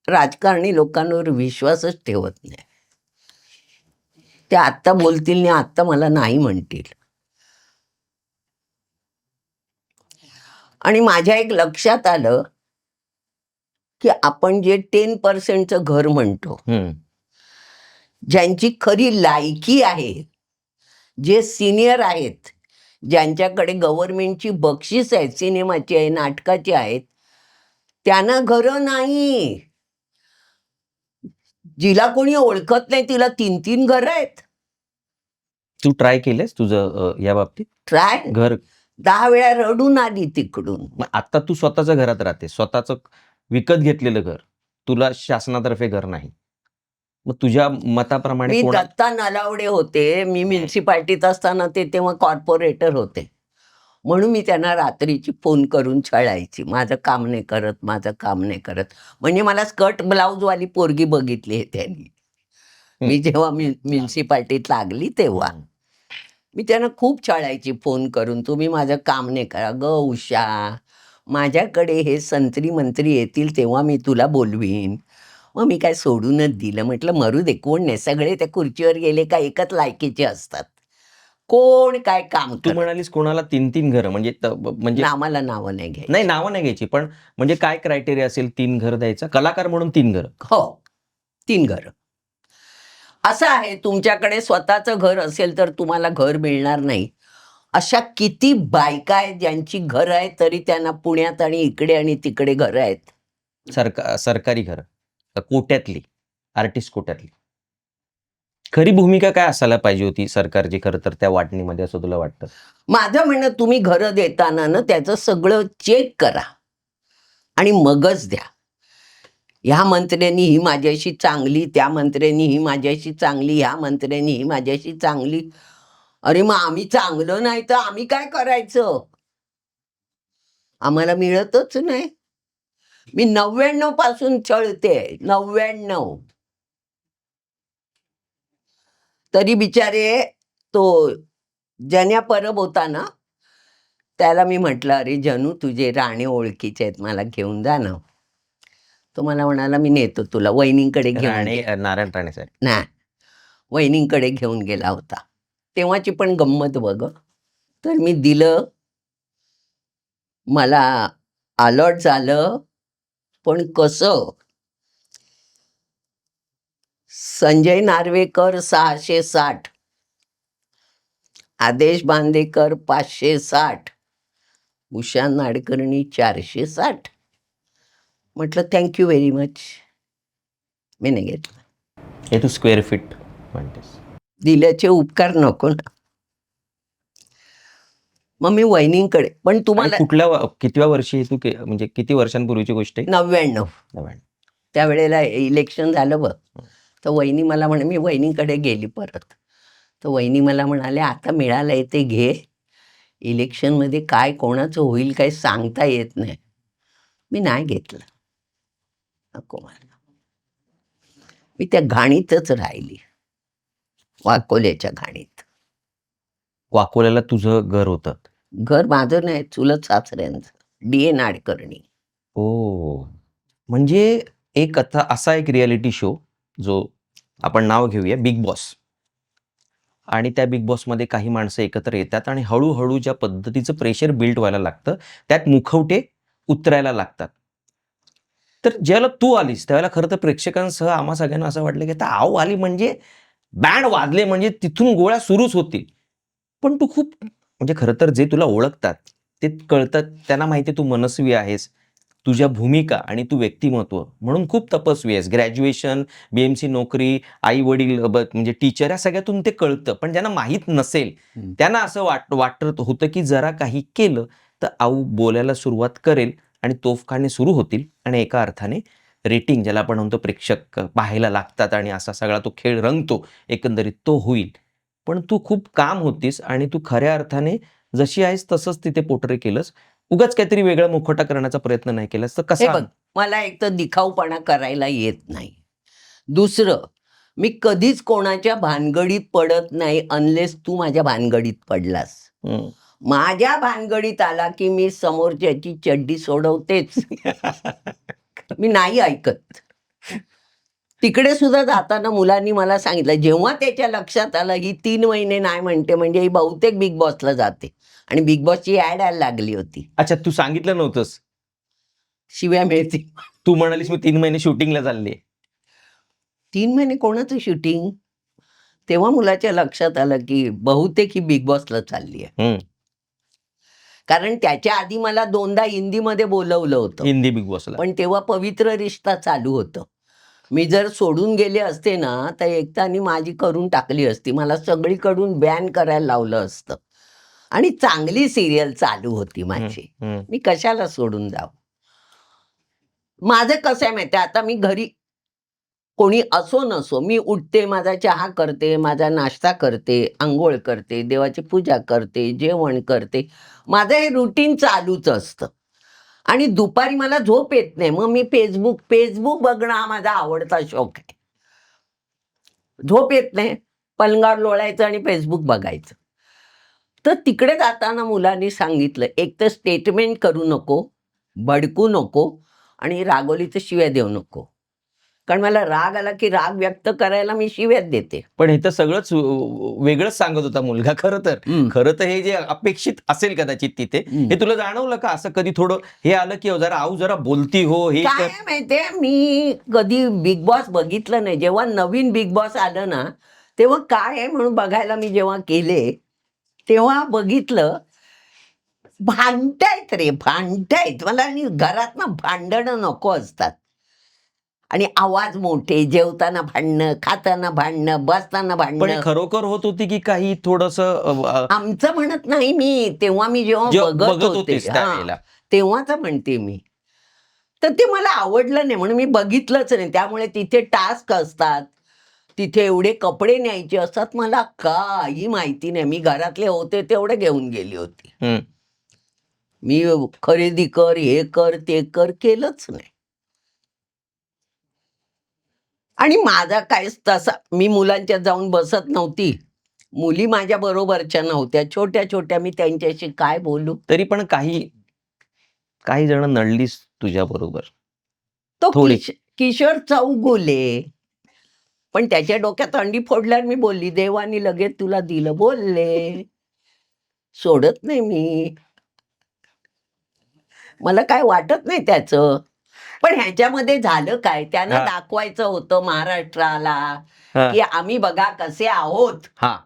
राजकारणी लोकांवर विश्वासच ठेवत नाही. ते आत्ता बोलतील आणि आत्ता मला नाही म्हणतील. आणि माझ्या एक लक्षात आलं, की आपण जे 10% घर म्हणतो, हं. ज्यांची खरी लायकी आहे, जे सिनियर आहेत, ज्यांच्याकडे गव्हर्नमेंटची बक्षीस आहेत, सिनेमाची आहे, नाटकाची आहेत, त्यांना घरं नाही. जिला कोणी ओळखत नाही तिला 3-3 घरं आहेत. तू ट्राय केलंस तुझं या बाबतीत? ट्राय घर 10 वेळा रडून आली तिकडून. मग आता तू स्वतःच्या घरात राहते. स्वतःचं विकत घेतलेलं घर. तुला शासनातर्फे घर नाही. मग तुझ्या मताप्रमाणे मी कोणा दत्ता नलावडे होते. मी म्युन्सिपाल्टीत असताना ते तेव्हा कॉर्पोरेटर होते. म्हणून मी त्यांना रात्रीची फोन करून छळायची. माझं काम नाही करत, माझं काम नाही करत. म्हणजे मला स्कर्ट ब्लाउजवाली पोरगी बघितली आहे त्यांनी. मी जेव्हा म्युन्सिपाल्टीत लागली तेव्हा. मी त्यांना खूप छळायची फोन करून, तुम्ही माझं काम नाही करा. "अगं उषा, माझ्याकडे हे संत्री-मंत्री येतील तेव्हा मी तुला बोलवीन." मग मी काय सोडूनच दिलं. म्हटलं मरू दे, कोण नाही. सगळे त्या खुर्चीवर गेले का एकच लायकीचे असतात. कोण काय काम तू करत. म्हणालीस कोणाला 3-3 घरं म्हणजे म्हणजे नावाला नावं नाही घ्यायची. नाही नावं नाही घ्यायची. पण म्हणजे काय क्रायटेरिया असेल 3 घर द्यायचा? कलाकार म्हणून 3 घरं. हो, 3 घरं. असं आहे, तुमच्याकडे स्वतःचं घर असेल तर तुम्हाला घर मिळणार नाही. अशा किती बायका आहेत ज्यांची घरं आहेत तरी त्यांना पुण्यात आणि इकडे आणि तिकडे घरं आहेत. सरकारी घरं. कोट्यातली, आर्टिस्ट कोट्यातली. खरी भूमिका काय असायला पाहिजे होती सरकारची खरं तर त्या वाटणीमध्ये असं तुला वाटतं? माझं म्हणणं, तुम्ही घरं देताना ना त्याचं सगळं चेक करा आणि मगच द्या. ह्या मंत्र्यांनी ही माझ्याशी चांगली, त्या मंत्र्यांनी ही माझ्याशी चांगली, ह्या मंत्र्यांनी ही माझ्याशी चांगली. अरे मग आम्ही चांगलं नाही तर आम्ही काय करायचं? आम्हाला मिळतच नाही. मी 99 पासून छळते. 99. तरी बिचारे तो जन्या परब होता ना, त्याला मी म्हटलं, "अरे जनू, तुझे राणे ओळखीचे आहेत, मला घेऊन जा ना." तो मला म्हणाला, "मी नेतो तुला." वहिनींकडे घेऊन राणे गेला. नारायण राणे साहेब. नाही, वहिनींकडे घेऊन गेला होता. तेव्हाची पण गंमत बघ. तर मी दिलं. मला अलॉट झालं. पण कसं? संजय नार्वेकर 660, आदेश बांदेकर 560, उषा नाडकर्णी 460. म्हटलं थँक यू व्हेरी मच. मी नाही घेतलं. हे तू स्क्वेअर फीट म्हणतेस. दिल्याचे उपकार नको ना. मग मी वहिनींकडे, पण आणि तुम्हाला कितव्या वर्षी हे तू म्हणजे किती वर्षांपूर्वीची गोष्ट आहे? 99 99. त्यावेळेला इलेक्शन झालं बघ. तर वहिनी मला म्हणे, मी वहिनीकडे गेली परत. तर वहिनी मला म्हणाले, आता मिळालंय ते घे, इलेक्शनमध्ये काय कोणाचं होईल काही सांगता येत नाही. मी नाही घेतलं, नको मला. मी त्या घाणीतच राहिली, वाकोल्याच्या घाणीत. वाकोल्याला तुझं घर होतं? घर माझं नाही, चुलत सासऱ्यांचं, DA नाडकर्णी. ओ, म्हणजे एक असा एक रियालिटी शो जो आपण नाव घेऊया बिग बॉस. आणि त्या बिग बॉसमध्ये काही माणसं एकत्र येतात आणि हळूहळू ज्या पद्धतीचं प्रेशर बिल्ड व्हायला लागतं त्यात मुखवटे उतरायला लागतात. तर ज्यावेळेला तू आलीस त्यावेळेला खरं तर प्रेक्षकांसह आम्हा सगळ्यांना असं वाटलं की आता आव आली म्हणजे बँड वाजले म्हणजे तिथून गोळ्या सुरूच होतील. पण तू खूप म्हणजे खरं तर जे तुला ओळखतात ते कळतात, त्यांना माहिती आहे तू मनस्वी आहेस, तुझ्या भूमिका आणि तू व्यक्तिमत्व म्हणून खूप तपस्वी आहेस. ग्रॅज्युएशन, BMC नोकरी, आई वडील म्हणजे टीचर, या सगळ्यातून ते कळतं. पण ज्यांना माहीत नसेल त्यांना असं वाटत होतं की जरा काही केलं तर आऊ बोलायला सुरुवात करेल आणि तोफखाने सुरू होतील आणि एका अर्थाने रेटिंग, ज्याला आपण म्हणतो प्रेक्षक पाहायला लागतात आणि असा सगळा तो खेळ रंगतो एकंदरीत, तो होईल. पण तू खूप काम होतीस आणि तू खऱ्या अर्थाने जशी आहेस तसंच तिथे पोर्ट्रे केलंस. उगाच काहीतरी वेगळा मुखवटा करण्याचा प्रयत्न नाही केलास. तर हे कसा? बघ, मला एक तर दिखाऊपणा करायला येत नाही. दुसरं, मी कधीच कोणाच्या भानगडीत पडत नाही अनलेस तू माझ्या भानगडीत पडलास. हं. माझ्या भानगडीत आला की मी समोरच्याची चड्डी सोडवतेच. मी नाही ऐकत. तिकडे सुद्धा जाताना मुलांनी मला सांगितलं, जेव्हा त्याच्या लक्षात आलं ही 3 महिने नाही म्हणते म्हणजे ही बहुतेक बिग बॉसला जाते, आणि बिग बॉसची ॲड यायला लागली होती. अच्छा, तू सांगितलं नव्हतंस. शिव्या मिळतील. तू म्हणालीस मी 3 महिने शूटिंगला चालली. 3 महिने कोणाचं शूटिंग? तेव्हा मुलाच्या लक्षात आलं की बहुतेक ही बिग बॉसला चालली आहे. कारण त्याच्या आधी मला 2दा हिंदीमध्ये बोलवलं होतं. हिंदी बिग बॉसला. पण तेव्हा पवित्र रिश्ता चालू होतं. मी जर सोडून गेले असते ना, तर एकट्याने माझी करून टाकली असती. मला सगळीकडून बॅन करायला लावलं असतं. आणि चांगली सिरियल चालू होती माझी. मी कशाला सोडून जाऊ? माझं कसं आहे माहिती आहे, आता मी घरी कोणी असो नसो, मी उठते, माझा चहा करते, माझा नाश्ता करते, अंघोळ करते, देवाची पूजा करते, जेवण करते. माझं हे रुटीन चालूच असतं. आणि दुपारी मला झोप येत नाही. मग मी फेसबुक बघणं हा माझा आवडता शौक आहे. झोप येत नाही, पलंगावर लोळायचं आणि फेसबुक बघायचं. तर तिकडे जाताना मुलांनी सांगितलं, एक तर स्टेटमेंट करू नको, भडकू नको आणि रागवली तर शिव्या देऊ नको. कारण मला राग आला की राग व्यक्त करायला मी शिव्याच देते. पण हे तर सगळंच वेगळंच सांगत होता मुलगा खरं तर. खरं तर हे जे अपेक्षित असेल कदाचित तिथे, हे तुला जाणवलं का? असं कधी थोडं हे आलं की जरा आऊ जरा बोलती हो, हे काय आहे माहितीये, मी कधी बिग बॉस बघितलं नाही. जेव्हा नवीन बिग बॉस आलं ना, तेव्हा काय आहे म्हणून बघायला मी जेव्हा केले, तेव्हा बघितलं, भांडतायत रे, भांडतायत. मला आणि घरात ना भांडणं नको असतात. आणि आवाज मोठे, जेवताना भांडणं, खाताना भांडणं, बसताना पण हे भांडणं. खरोखर होत होती की काही थोडंसं आमचं म्हणत नाही मी, तेव्हा मी जेव्हा बघत बघत होते, होतीस त्यावेळेला? तेव्हाच म्हणते मी. तर ते मला आवडलं नाही म्हणून मी बघितलंच नाही. त्यामुळे तिथे टास्क असतात, तिथे एवढे कपडे न्यायचे असतात, मला काही माहिती नाही. मी घरातले होते तेवढे घेऊन गेली होती. मी खरेदी कर, हे कर, ते कर केलंच नाही. आणि माझा काय तसा, मी मुलांच्यात जाऊन बसत नव्हती. मुली माझ्या बरोबरच्या नव्हत्या, छोट्या छोट्या. मी त्यांच्याशी काय बोलू? तरी पण काही काही जण नडलीस तुझ्या बरोबर तो थोडी. किशोर चौगुले. पण त्याच्या डोक्यात अंडी फोडल्यावर मी बोलली, देवानी लगेच तुला दिलं, बोलले. सोडत नाही मी. मला काय वाटत नाही त्याचं. पण ह्याच्यामध्ये झालं काय, त्यानं हा. दाखवायचं होतं महाराष्ट्राला हा. की आम्ही बघा कसे आहोत, हा.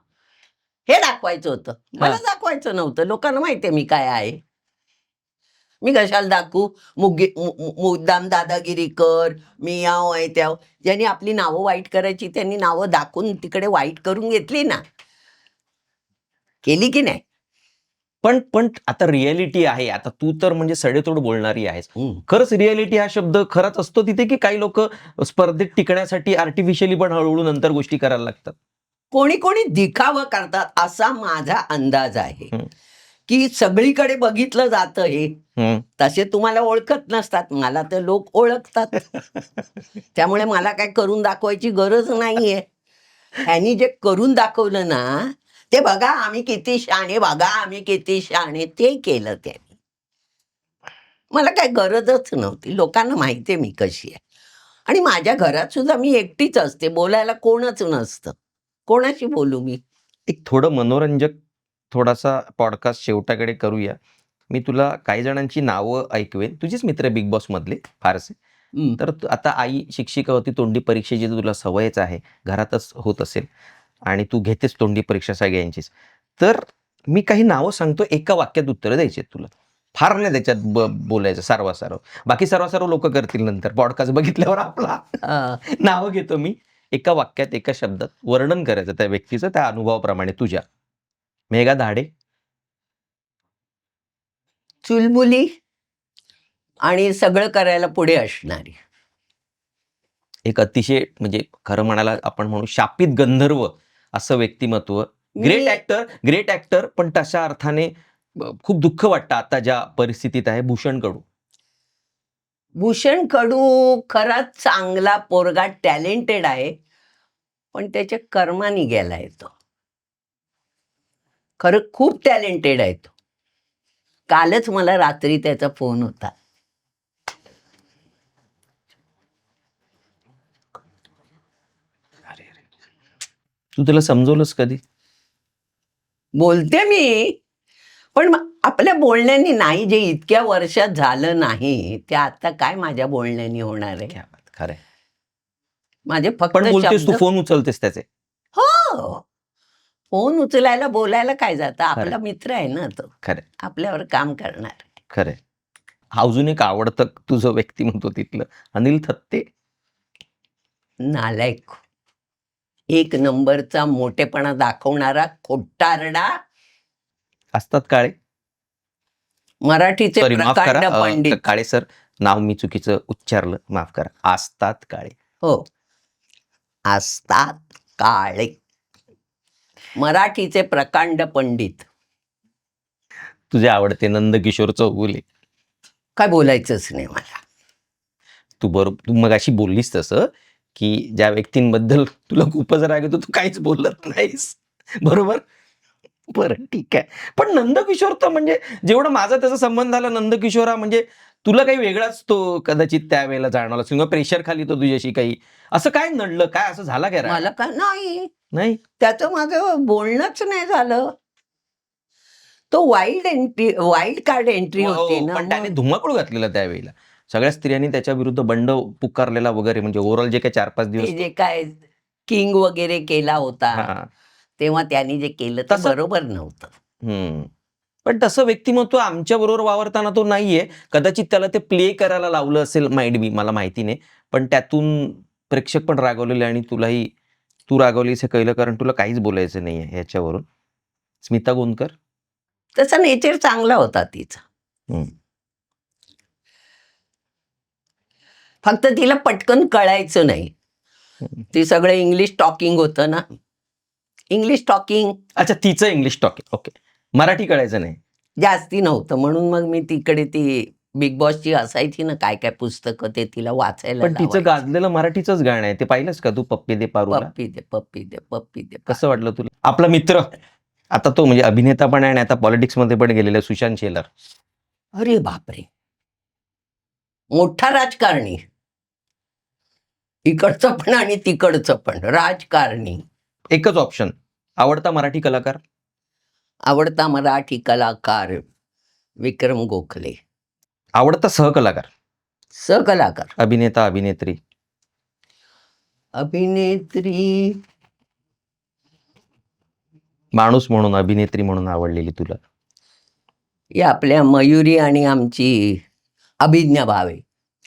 हे दाखवायचं होतं. मला दाखवायचं नव्हतं. लोकांना माहितीये मी काय आहे. मी कशाला दाखवू? मुद्दाम दादागिरी कर, मी याव आहे त्याव. ज्यांनी आपली नावं वाईट करायची त्यांनी नावं दाखवून तिकडे वाईट करून घेतली ना. केली की नाही? पण पण आता रियालिटी आहे. आता तू तर म्हणजे सडेतोड बोलणारी आहेस. हम्म. खरंच रियालिटी हा शब्द खरंच असतो तिथे, की काही लोक स्पर्धेत टिकण्यासाठी आर्टिफिशियली पण हळूहळू नंतर गोष्टी करायला लागतात? कोणी कोणी दिखावा करतात असा माझा अंदाज आहे. हम्म. की सगळीकडे बघितलं जातं हे. हम्म. तसे तुम्हाला ओळखत नसतात, मला तर लोक ओळखतात. त्यामुळे मला काय करून दाखवायची गरज नाहीये. ह्यांनी जे करून दाखवलं ना, ते बघा आम्ही किती शहाणे, बघा आम्ही किती शहाणे, ते केलं त्यांनी. मला काय गरजच नव्हती. लोकांना माहितीये मी कशी आहे. आणि माझ्या घरात सुद्धा मी एकटीच असते, बोलायला कोणच नसतं. कोणाशी बोलू मी? एक थोडं मनोरंजक थोडासा पॉडकास्ट शेवटाकडे करूया. मी तुला काही जणांची नावं ऐकवेन. तुझीच मित्र बिग बॉस मधले फारसे. हं. तर आता आई शिक्षिका होती, तोंडी परीक्षेची तर तुला सवयच आहे, घरातच होत असेल आणि तू घेतेस तोंडी परीक्षा सगळ्यांचीच. तर मी काही नावं सांगतो, एका वाक्यात उत्तरं द्यायची आहेत तुला. फार नाही त्याच्यात बोलायचं सारवा. बाकी सारवा लोक करतील नंतर पॉडकास्ट बघितल्यावर आपला. अ, नावं घेतो मी. एका वाक्यात, एका शब्दात वर्णन करायचं त्या व्यक्तीचं त्या अनुभवाप्रमाणे तुझ्या. मेघा धाडे. चुलबुली आणि सगळं करायला पुढे असणारी. एक अतिशय म्हणजे खरं म्हणायला आपण म्हणू शापित गंधर्व असं व्यक्तिमत्व. ग्रेट ऍक्टर पण तशा अर्थाने खूप दुःख वाटतं आता ज्या परिस्थितीत आहे. भूषण कडू. भूषण कडू खराच चांगला पोरगा, टॅलेंटेड आहे, पण त्याच्या कर्मानी गेलाय तो. खरं खूप टॅलेंटेड आहे तो. कालच मला रात्री त्याचा फोन होता. तू त्याला समजवलंस कधी? बोलते मी, पण आपल्या बोलण्यानी नाही, जे इतक्या वर्षात झालं नाही ते आता काय माझ्या बोलण्यानी होणार आहे. क्या बात, खरंय. माझे फक्त पण बोलतेस शब्द. तू, फोन उचलतेस त्याचे. हो, फोन उचलायला बोलायला काय जातं, आपला खरंय. मित्र आहे ना तो, खरंय. आपल्यावर काम करणार. खरंय. अजून एक आवडतं तुझं व्यक्तिमत्व तिथलं, अनिल थत्ते. नालायक, एक नंबरचा मोठेपणा दाखवणारा खोटारडा. असतात काळे. मराठीचे सॉरी, माफ करा. प्रकांड पंडित. काळे सर, नाव मी चुकीचं उच्चारलं, माफ करा. आस्तात काळे. हो, असतात काळे, मराठीचे प्रकांड पंडित. तुझे आवडते नंदकिशोर चौगुले. काय बोलायचंच नाही मला. तू मगाशी बोललीस तसं, की ज्या व्यक्तींबद्दल तुला खूपच राग येतो तू काहीच बोलत नाहीस. बरोबर? बरं, ठीक आहे. पण नंदकिशोर तर म्हणजे जेवढा माझा त्याचा संबंध आला, नंदकिशोर हा म्हणजे तुला काही वेगळाच तो कदाचित त्यावेळेला जाणवला किंवा प्रेशर खाली तो तुझ्याशी काही असं काय नडलं, काय असं झाला काय? मला का नाही, नाही. त्याचं माझं बोलणंच नाही झालं. तो वाईल्ड कार्ड एंट्री होती ना. पण त्याने धुमाकूळ घातलेला त्यावेळेला. सगळ्या स्त्रियांनी त्याच्या विरुद्ध बंड पुकारलेला वगैरे, म्हणजे ओव्हरऑल जे काही 4-5 दिवस ते जे काय किंग वगैरे केला होता, हां. तेव्हा त्यांनी जे केलं ते तसं बरोबर नव्हतं. हं. पण तसं व्यक्तिमत्व आमच्या बरोबर वावरताना तो नाहीये. कदाचित त्याला ते प्ले करायला लावलं असेल, माइट बी, मला माहिती नाही. पण त्यातून प्रेक्षक पण रागावलेले आणि तुलाही तू रागावलीस हे कळलं, कारण तुला काहीच बोलायचं नाहीये ह्याच्यावरून. स्मिता गोंदकर. तसा नेचर चांगला होता तिचा. हं. फक्त तिला पटकन कळायचं नाही. हं. ती सगळं इंग्लिश टॉकिंग होतं ना. इंग्लिश टॉकिंग अच्छा, तिचं इंग्लिश टॉकिंग. ओके. मराठी कळायचं नाही. जास्ती नव्हतं, म्हणून मग मी तिकडे ती बिग बॉसची असायची ना काय काय पुस्तकं, ते तिला वाचायला पण तिचं लावायची. गाजलेलं मराठीचंच गाणं आहे. ते पाहिलंस का तू, पप्पी दे पारूला? पप्पी दे, पप्पी दे, पप्पी दे. कसं वाटलं तुला? आपला मित्र, आता तो म्हणजे अभिनेता पण आहे आणि आता पॉलिटिक्समध्ये पण गेलेला आहे, सुशांत शेलार. अरे बापरे, मोठा राजकारणी. इकडचं पण आणि तिकडचं पण राजकारणी. एकच ऑप्शन, आवडता मराठी कलाकार? आवडता मराठी कलाकार विक्रम गोखले. आवडता सहकलाकार? सहकलाकार अभिनेता, अभिनेत्री? अभिनेत्री माणूस म्हणून, अभिनेत्री म्हणून आवडलेली तुला? ही आपल्या मयुरी आणि आमची अभिज्ञा भावे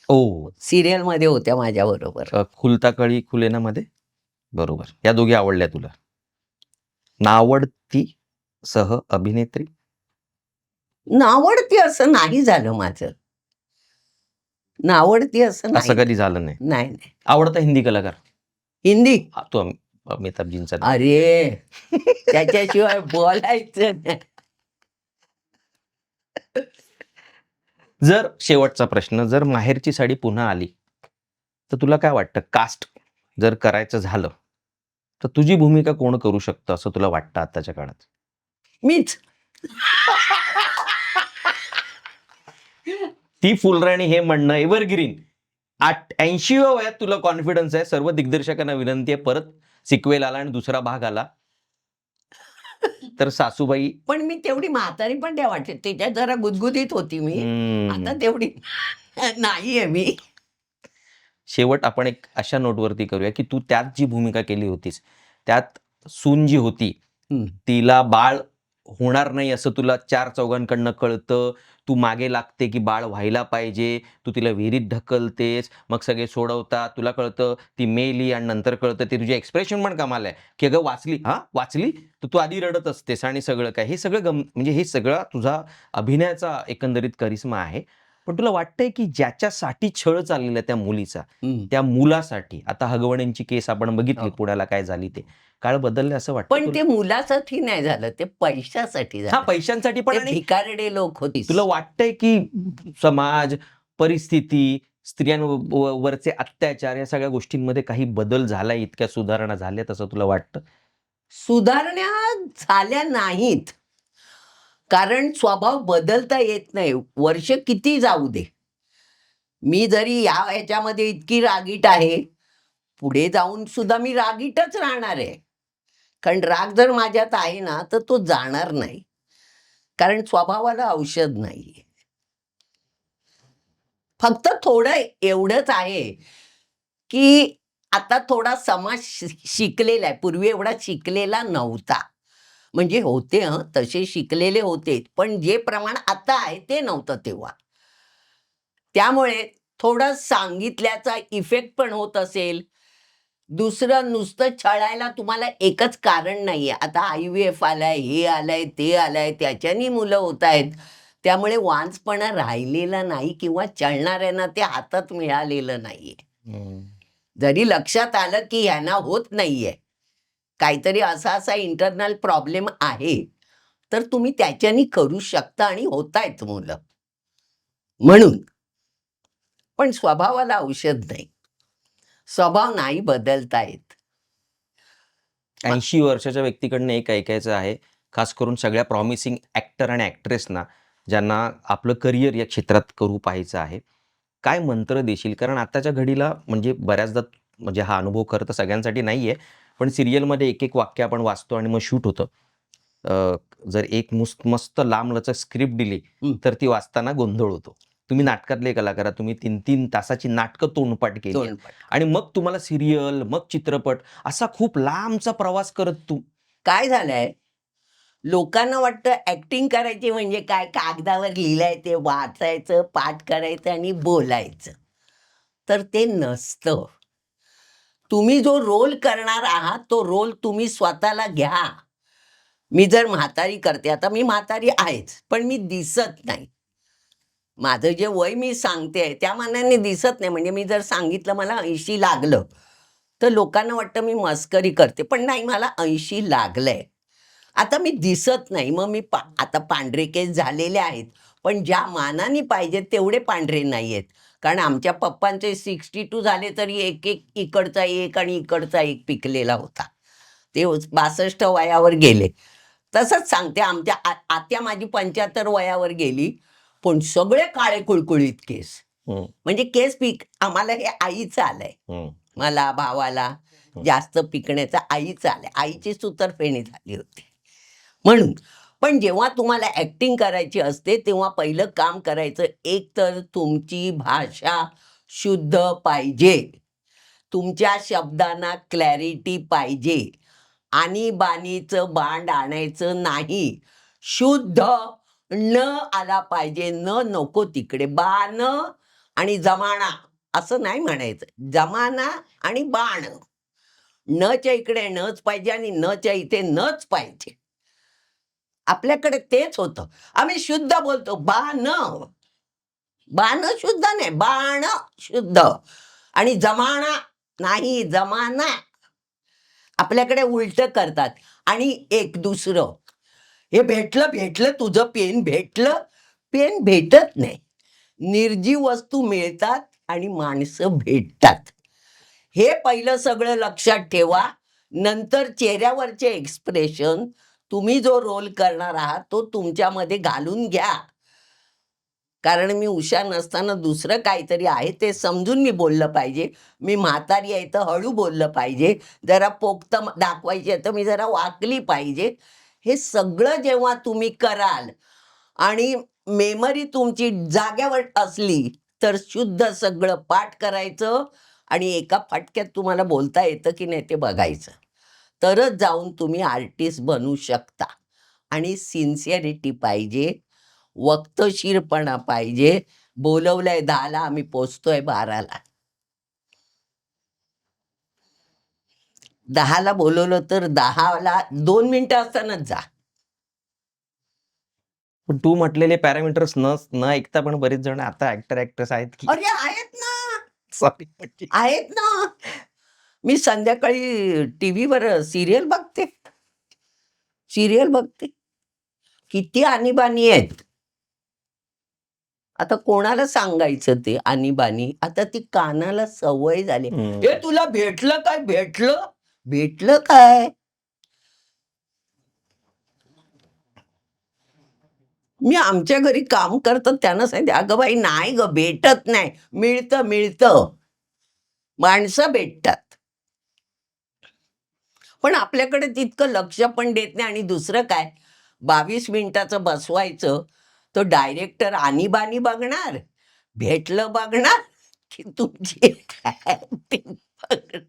ओ सिरियलमध्ये होत्या माझ्याबरोबर. खुलता कळी खुलेनामध्ये बरोबर. या दोघी आवडल्या तुला. नावडती सह अभिनेत्री. नावडती असं नाही झालं माझं. नावडती असं असं नाही. कधी झालं नाही. नाही, नाही. आवडता हिंदी कलाकार. हिंदी? हा, तो अमिताभजींचा नाही. अरे, त्याच्याशिवाय बोलायचं नाही. जर शेवटचा प्रश्न, जर माहेरची साडी पुन्हा आली तर तुला काय वाटतं, कास्ट जर करायचं झालं तर तुझी भूमिका कोण करू शकतं असं तुला वाटतं आताच्या काळात? मीच. ती फुलराणी हे म्हणणं एव्हरग्रीन. 80व्या वयात तुला कॉन्फिडन्स आहे. सर्व दिग्दर्शकांना विनंती आहे, परत सिक्वेल आला आणि दुसरा भाग आला तर सासूबाई. पण मी तेवढी म्हातारी पण नाही वाटते. त्याच्यात जरा गुदगुदीत होती मी. आता तेवढी नाहीये मी. शेवट आपण एक अशा नोटवरती करूया की तू त्यात जी भूमिका केली होतीस, त्यात सून जी होती हं. तिला बाळ होणार नाही असं तुला चार चौघांकडनं कळतं. तू मागे लागते की बाळ व्हायला पाहिजे. तू तिला विहिरीत ढकलतेस, मग सगळे सोडवतात. तुला कळतं ती मेली आणि नंतर कळतं. ते तुझे एक्सप्रेशन पण कमाल आहे की अगं वाचली, हां वाचली, तर तू आधी रडत असतेस आणि सगळं काय. हे सगळं म्हणजे हे सगळा तुझा अभिनयाचा एकंदरीत करिश्मा आहे. पण तुला वाटतंय की ज्याच्यासाठी छळ चाललेला आहे त्या मुलीचा, हं. त्या मुलासाठी, आता हगवण्यांची केस आपण बघितली हो. पुण्याला काय झाली ते. काळ बदलले असं वाटतं पण तुला? ते मुलासाठी नाही झालं. ते पैशासाठी हां, झालं. पैशांसाठी पण. ते आणि भिकारडे लोक होती. तुला वाटतंय की समाज, परिस्थिती, स्त्रियांवरचे अत्याचार या सगळ्या गोष्टींमध्ये काही बदल झालाय, इतक्या सुधारणा झाल्यात असं तुला वाटतं? सुधारण्या झाल्या नाहीत. कारण स्वभाव बदलता येत नाही. वर्ष किती जाऊ दे. मी जरी या ह्याच्यामध्ये इतकी रागीट आहे, पुढे जाऊन सुद्धा मी रागीटच राहणार आहे. कारण राग जर माझ्यात आहे ना, तर तो जाणार नाही. कारण स्वभावाला औषध नाहीये. फक्त थोडं एवढंच आहे, की आता थोडा समाज शिकलेला आहे. पूर्वी एवढा शिकलेला नव्हता. म्हणजे होते तसे शिकलेले होते. पण जे प्रमाण आता आहे ते नव्हतं तेव्हा. त्यामुळे थोडं सांगितल्याचा इफेक्ट पण होत असेल. दुसरं नुसतं छळायला तुम्हाला एकच कारण नाहीये. आता IVF आलाय, हे आलंय, ते आलंय, त्याच्यानी मुलं होतायत. त्यामुळे वांजपणा राहिलेला नाही किंवा छळणाऱ्यांना ते हातात मिळालेलं नाहीये. जरी लक्षात आलं की ह्यांना होत नाहीये, काहीतरी असा इंटरनल प्रॉब्लेम आहे, तर तुम्ही त्याच्यानी करू शकता आणि होतायत मुलं. म्हणून. पण स्वभावाला औषध नाही. स्वभाव नाही बदलता येत. 80 वर्षाच्या व्यक्तीकडनं एक ऐकायचं आहे, खास करून सगळ्या प्रॉमिसिंग ॲक्टर आणि ॲक्ट्रेसना, ज्यांना आपलं करिअर या क्षेत्रात करू पाहायचं आहे. काय मंत्र देशील? कारण आताच्या घडीला म्हणजे बऱ्याचदा, म्हणजे हा अनुभव खरं तर सगळ्यांसाठी नाही आहे, पण सीरियलमध्ये एक-एक वाक्य आपण वाचतो आणि मग शूट होतं. जर एक मस्त लांबलचक स्क्रिप्ट दिली, हं. तर ती वाचताना गोंधळ होतो. तुम्ही नाटकातले कलाकार आहात. तुम्ही 3-3 तासाची नाटकं तोंडपाठ केली आहेत. तोंडपाठ. आणि मग तुम्हाला सीरियल, मग चित्रपट, असा खूप लांबचा प्रवास करत तू. काय झालंय, लोकांना वाटतं ॲक्टिंग करायची म्हणजे काय, कागदावर लिहिलंय ते वाचायचं, पाठ करायचं आणि बोलायचं. तर ते नसतं. तुम्ही जो रोल करणार आहात, तो रोल तुम्ही स्वतःला घ्या. मी जर म्हातारी करते, आता मी म्हातारी आहेच, पण मी दिसत नाही. माझं जे वय मी सांगते त्या मानाने दिसत नाही. म्हणजे मी जर सांगितलं मला 80 लागलं, तर लोकांना वाटतं मी मस्करी करते. पण नाही, मला 80 लागलंय. आता मी दिसत नाही. मग मी आता पांढरे केस झालेले आहेत, पण ज्या मानाने पाहिजेत तेवढे पांढरे नाहीयेत. कारण आमच्या पप्पांचे 62 झाले तरी एक इकडचा एक आणि इकडचा एक पिकलेला होता. ते 62 वयावर गेले. तसंच सांगते, आमच्या आत्या माझी 75 वयावर गेली, पण सगळे काळे कुळकुळीत केस. हं, म्हणजे केस आम्हाला हे आईचं आलंय. हं. मला, भावाला जास्त पिकण्याचं आईचं आलंय. आईची सुतरफेणी झाली होती. म्हणून. पण जेव्हा तुम्हाला ॲक्टिंग करायची असते, तेव्हा पहिलं काम करायचं, एक तर तुमची भाषा शुद्ध पाहिजे. तुमच्या शब्दांना क्लॅरिटी पाहिजे. आणीबाणीचं बांड आणायचं नाही. शुद्ध, न आला पाहिजे, न नको तिकडे. बाण आणि जमाना असं नाही म्हणायचं. जमाना आणि बाण. नच्या इकडे नच पाहिजे आणि नच्या इथे नच पाहिजे. आपल्याकडे तेच होतं. आम्ही शुद्ध बोलतो. बाण. बाण शुद्ध नाही, बाण शुद्ध. आणि जमाना नाही, जमाना. आपल्याकडे उलट करतात. आणि एक दुसरं, हे भेटलं भेटलं, तुझं पेन भेटलं. पेन भेटत नाही. निर्जीव वस्तू मिळतात आणि माणसं भेटतात. हे पहिलं सगळं लक्षात ठेवा. नंतर चेहऱ्यावरचे एक्सप्रेशन, तुम्ही जो रोल करणार आहात तो तुमच्यामध्ये घालून घ्या. कारण मी उषा नसताना दुसरं काहीतरी आहे ते समजून मी बोललं पाहिजे. मी म्हातारी आहे तर हळू बोललं पाहिजे. जरा पोक्त दाखवायची आहे तर मी जरा वाकली पाहिजे. हे सगळं जेव्हा तुम्ही कराल आणि मेमरी तुमची जाग्यावर असली तर शुद्ध सगळं पाठ करायचं आणि एका फटक्यात तुम्हाला बोलता येतं की नाही ते बघायचं. तरच जाऊन तुम्ही आर्टिस्ट बनू शकता. आणि सिन्सिअरिटी पाहिजे, वक्तशीरपणा पाहिजे. बोलवलंय 10ला, आम्ही पोचतोय 12ला. 10ला बोलवलं तर 10ला 2 मिनिटं असतानाच जा. पण तू म्हटलेले पॅरामीटर्स न ऐकता पण बरेच जण आता ऍक्टर ऍक्ट्रेस आहेत की अरे आहेत ना, सॉरी आहेत ना. मी संध्याकाळी टीव्हीवर सिरियल बघते. किती आणीबाणी आहेत. आता कोणाला सांगायचं ते आणीबाणी. आता ती कानाला सवय झाली. हे तुला भेटलं काय? भेटलं काय? मी आमच्या घरी काम करतात त्यांना सांगितलं, अगं बाई नाही ग, भेटत नाही. मिळतं. माणसं भेटतात. पण आपल्याकडे तितकं लक्ष पण देत नाही. आणि दुसरं काय, 22 मिनिटाचं बसवायचं, तो डायरेक्टर आणीबाणी बघणार, भेटलं बघणार की तुमची acting बघणार.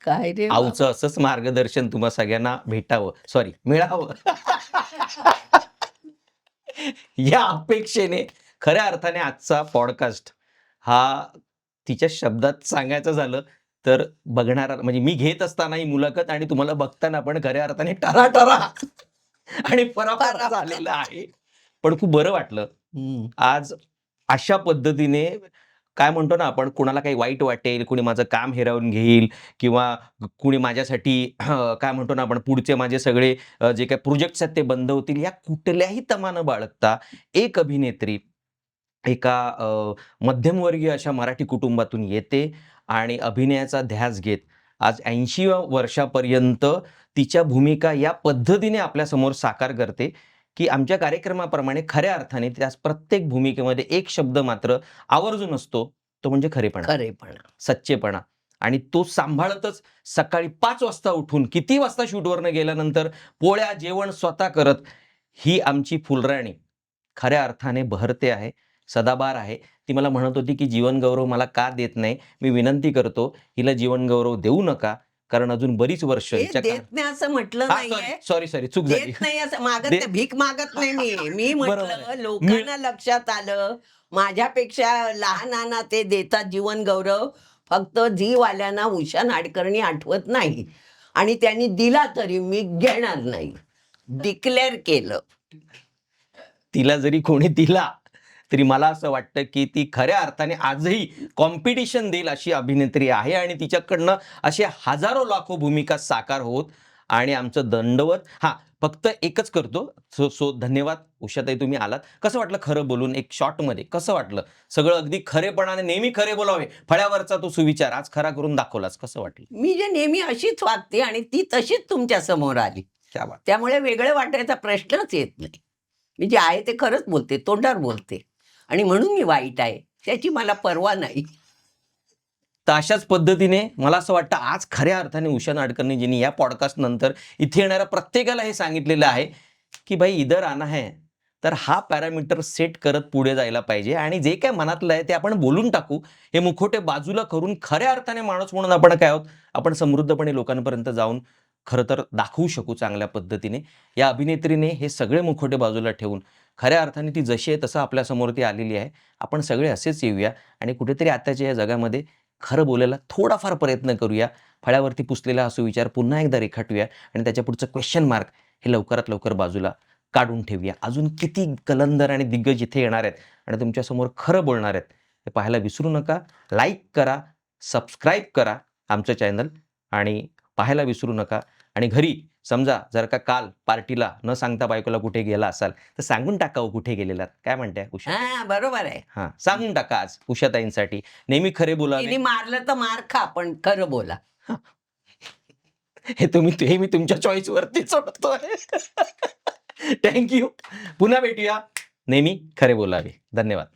काय रे बाबा. आऊचं असंच मार्गदर्शन तुम्हा सगळ्यांना भेटावं, सॉरी मिळावं या अपेक्षेने खऱ्या अर्थाने आजचा पॉडकास्ट हा तिच्या शब्दात सांगायचं झालं तर बघणारा म्हणजे मी घेत असताना ही मुलाखत आणि तुम्हाला बघताना पण खऱ्या अर्थाने टरा आणि परापरा झालेला आहे. पण खूप बरं वाटलं आज अशा पद्धतीने. काय म्हणतो ना आपण, कुणाला काही वाईट वाटेल, कुणी माझं काम हिरावून घेईल किंवा कुणी माझ्यासाठी काय म्हणतो ना आपण, पुढचे माझे सगळे जे काही प्रोजेक्ट्स आहेत ते बंद होतील, या कुठल्याही तमा न बाळगता एक अभिनेत्री एका मध्यमवर्गीय अशा मराठी कुटुंबातून येते आणि अभिनयाचा ध्यास घेत आज 80व्या वर्षापर्यंत तिच्या भूमिका या पद्धतीने आपल्यासमोर साकार करते की आमच्या कार्यक्रमाप्रमाणे खऱ्या अर्थाने त्या प्रत्येक भूमिकेमध्ये एक शब्द मात्र आवर्जून असतो, तो म्हणजे खरेपणा, खरेपणा. सच्चेपणा. आणि तो सांभाळतच सकाळी 5 वाजता उठून किती वाजता शूटवरनं गेल्यानंतर पोळ्या जेवण स्वतः करत ही आमची फुलराणी खऱ्या अर्थाने बहरते आहे, सदाबहार आहे. ती मला म्हणत होती की जीवनगौरव मला का देत नाही? मी विनंती करतो हिला जीवनगौरव देऊ नका, कारण अजून बरीच वर्ष हे हिच्या देत नाही असं म्हटलं नाहीये. सॉरी चूक झाली. देत नाही असं मागत दे- नाही, भीक मागत नाही मी बरोबर म्हटलं आहे. लोकांना लक्षात आलं माझ्यापेक्षा लहानांना ते देतात जीवन गौरव. फक्त झीवाल्यांना उषा नाडकर्णी आठवत नाही. आणि त्यांनी दिला तरी मी घेणार नाही, डिक्लेअर केलं. तिला जरी कोणी दिला तरी मला असं वाटतं की ती खऱ्या अर्थाने आजही कॉम्पिटिशन देईल अशी अभिनेत्री आहे आणि तिच्याकडनं असे हजारो लाखो भूमिका साकार होत. आणि आमचं दंडवत फक्त एकच करतो. सो धन्यवाद उषाताई, तुम्ही आलात. कसं वाटलं खरं बोलून एक शॉर्टमध्ये? कसं वाटलं? सगळं अगदी खरेपणाने, नेहमी खरे बोलावे फळ्यावरचा तो सुविचार आज खरा करून दाखवलास, कसं वाटलं? मी जे नेहमी अशीच वागते आणि ती तशीच तुमच्या समोर आली. क्या बात. त्यामुळे वेगळं वाटायचा प्रश्नच येत नाही. मी जे आहे ते खरंच बोलते, तोंडावर बोलते. आणि म्हणून मी वाईट आहे त्याची मला पर्वा नाही. तर अशाच पद्धतीने मला असं वाटतं आज खऱ्या अर्थाने उषा नाडकर्णी जिने या पॉडकास्ट नंतर इथे येणाऱ्या प्रत्येकाला हे सांगितलेलं आहे की भाई इधर आना है तर हा पॅरामीटर सेट करत पुढे जायला पाहिजे आणि जे काय मनातलं आहे ते आपण बोलून टाकू. हे मुखोटे बाजूला करून खऱ्या अर्थाने माणूस म्हणून आपण काय आहोत, आपण समृद्धपणे लोकांपर्यंत जाऊन खरं तर दाखवू शकू चांगल्या पद्धतीने. या अभिनेत्रीने हे सगळे मुखवटे बाजूला ठेवून खऱ्या अर्थाने ती जशी आहे तसं आपल्यासमोर ती आलेली आहे. आपण सगळे असेच येऊया आणि कुठेतरी आताच्या या जगामध्ये खरं बोलायला थोडाफार प्रयत्न करूया. फळ्यावरती पुसलेला असो विचार पुन्हा एकदा रेखाटूया आणि त्याच्या पुढचं क्वेश्चन मार्क हे लवकरात लवकर बाजूला काढून ठेवूया. अजून किती कलंदर आणि दिग्गज इथे येणार आहेत आणि तुमच्यासमोर खरं बोलणार आहेत हे पाहायला विसरू नका. लाईक करा, सबस्क्राईब करा आमचं चॅनल आणि पाहायला विसरू नका. आणि घरी समजा जर का काल पार्टीला न सांगता बायकोला कुठे गेला असाल तर सांगून टाका हो कुठे गेलेलात. काय म्हणताय उषा? हा बरोबर आहे. हां, सांगून टाका आज उषाताईंसाठी. नेहमी खरे बोलावे. तिने मारलं तर मार खा, पण खरं बोला. हे मी तुमच्या चॉईसवरती सोडतोय. Thank you. पुन्हा भेटूया. नेहमी खरे बोलावे. धन्यवाद.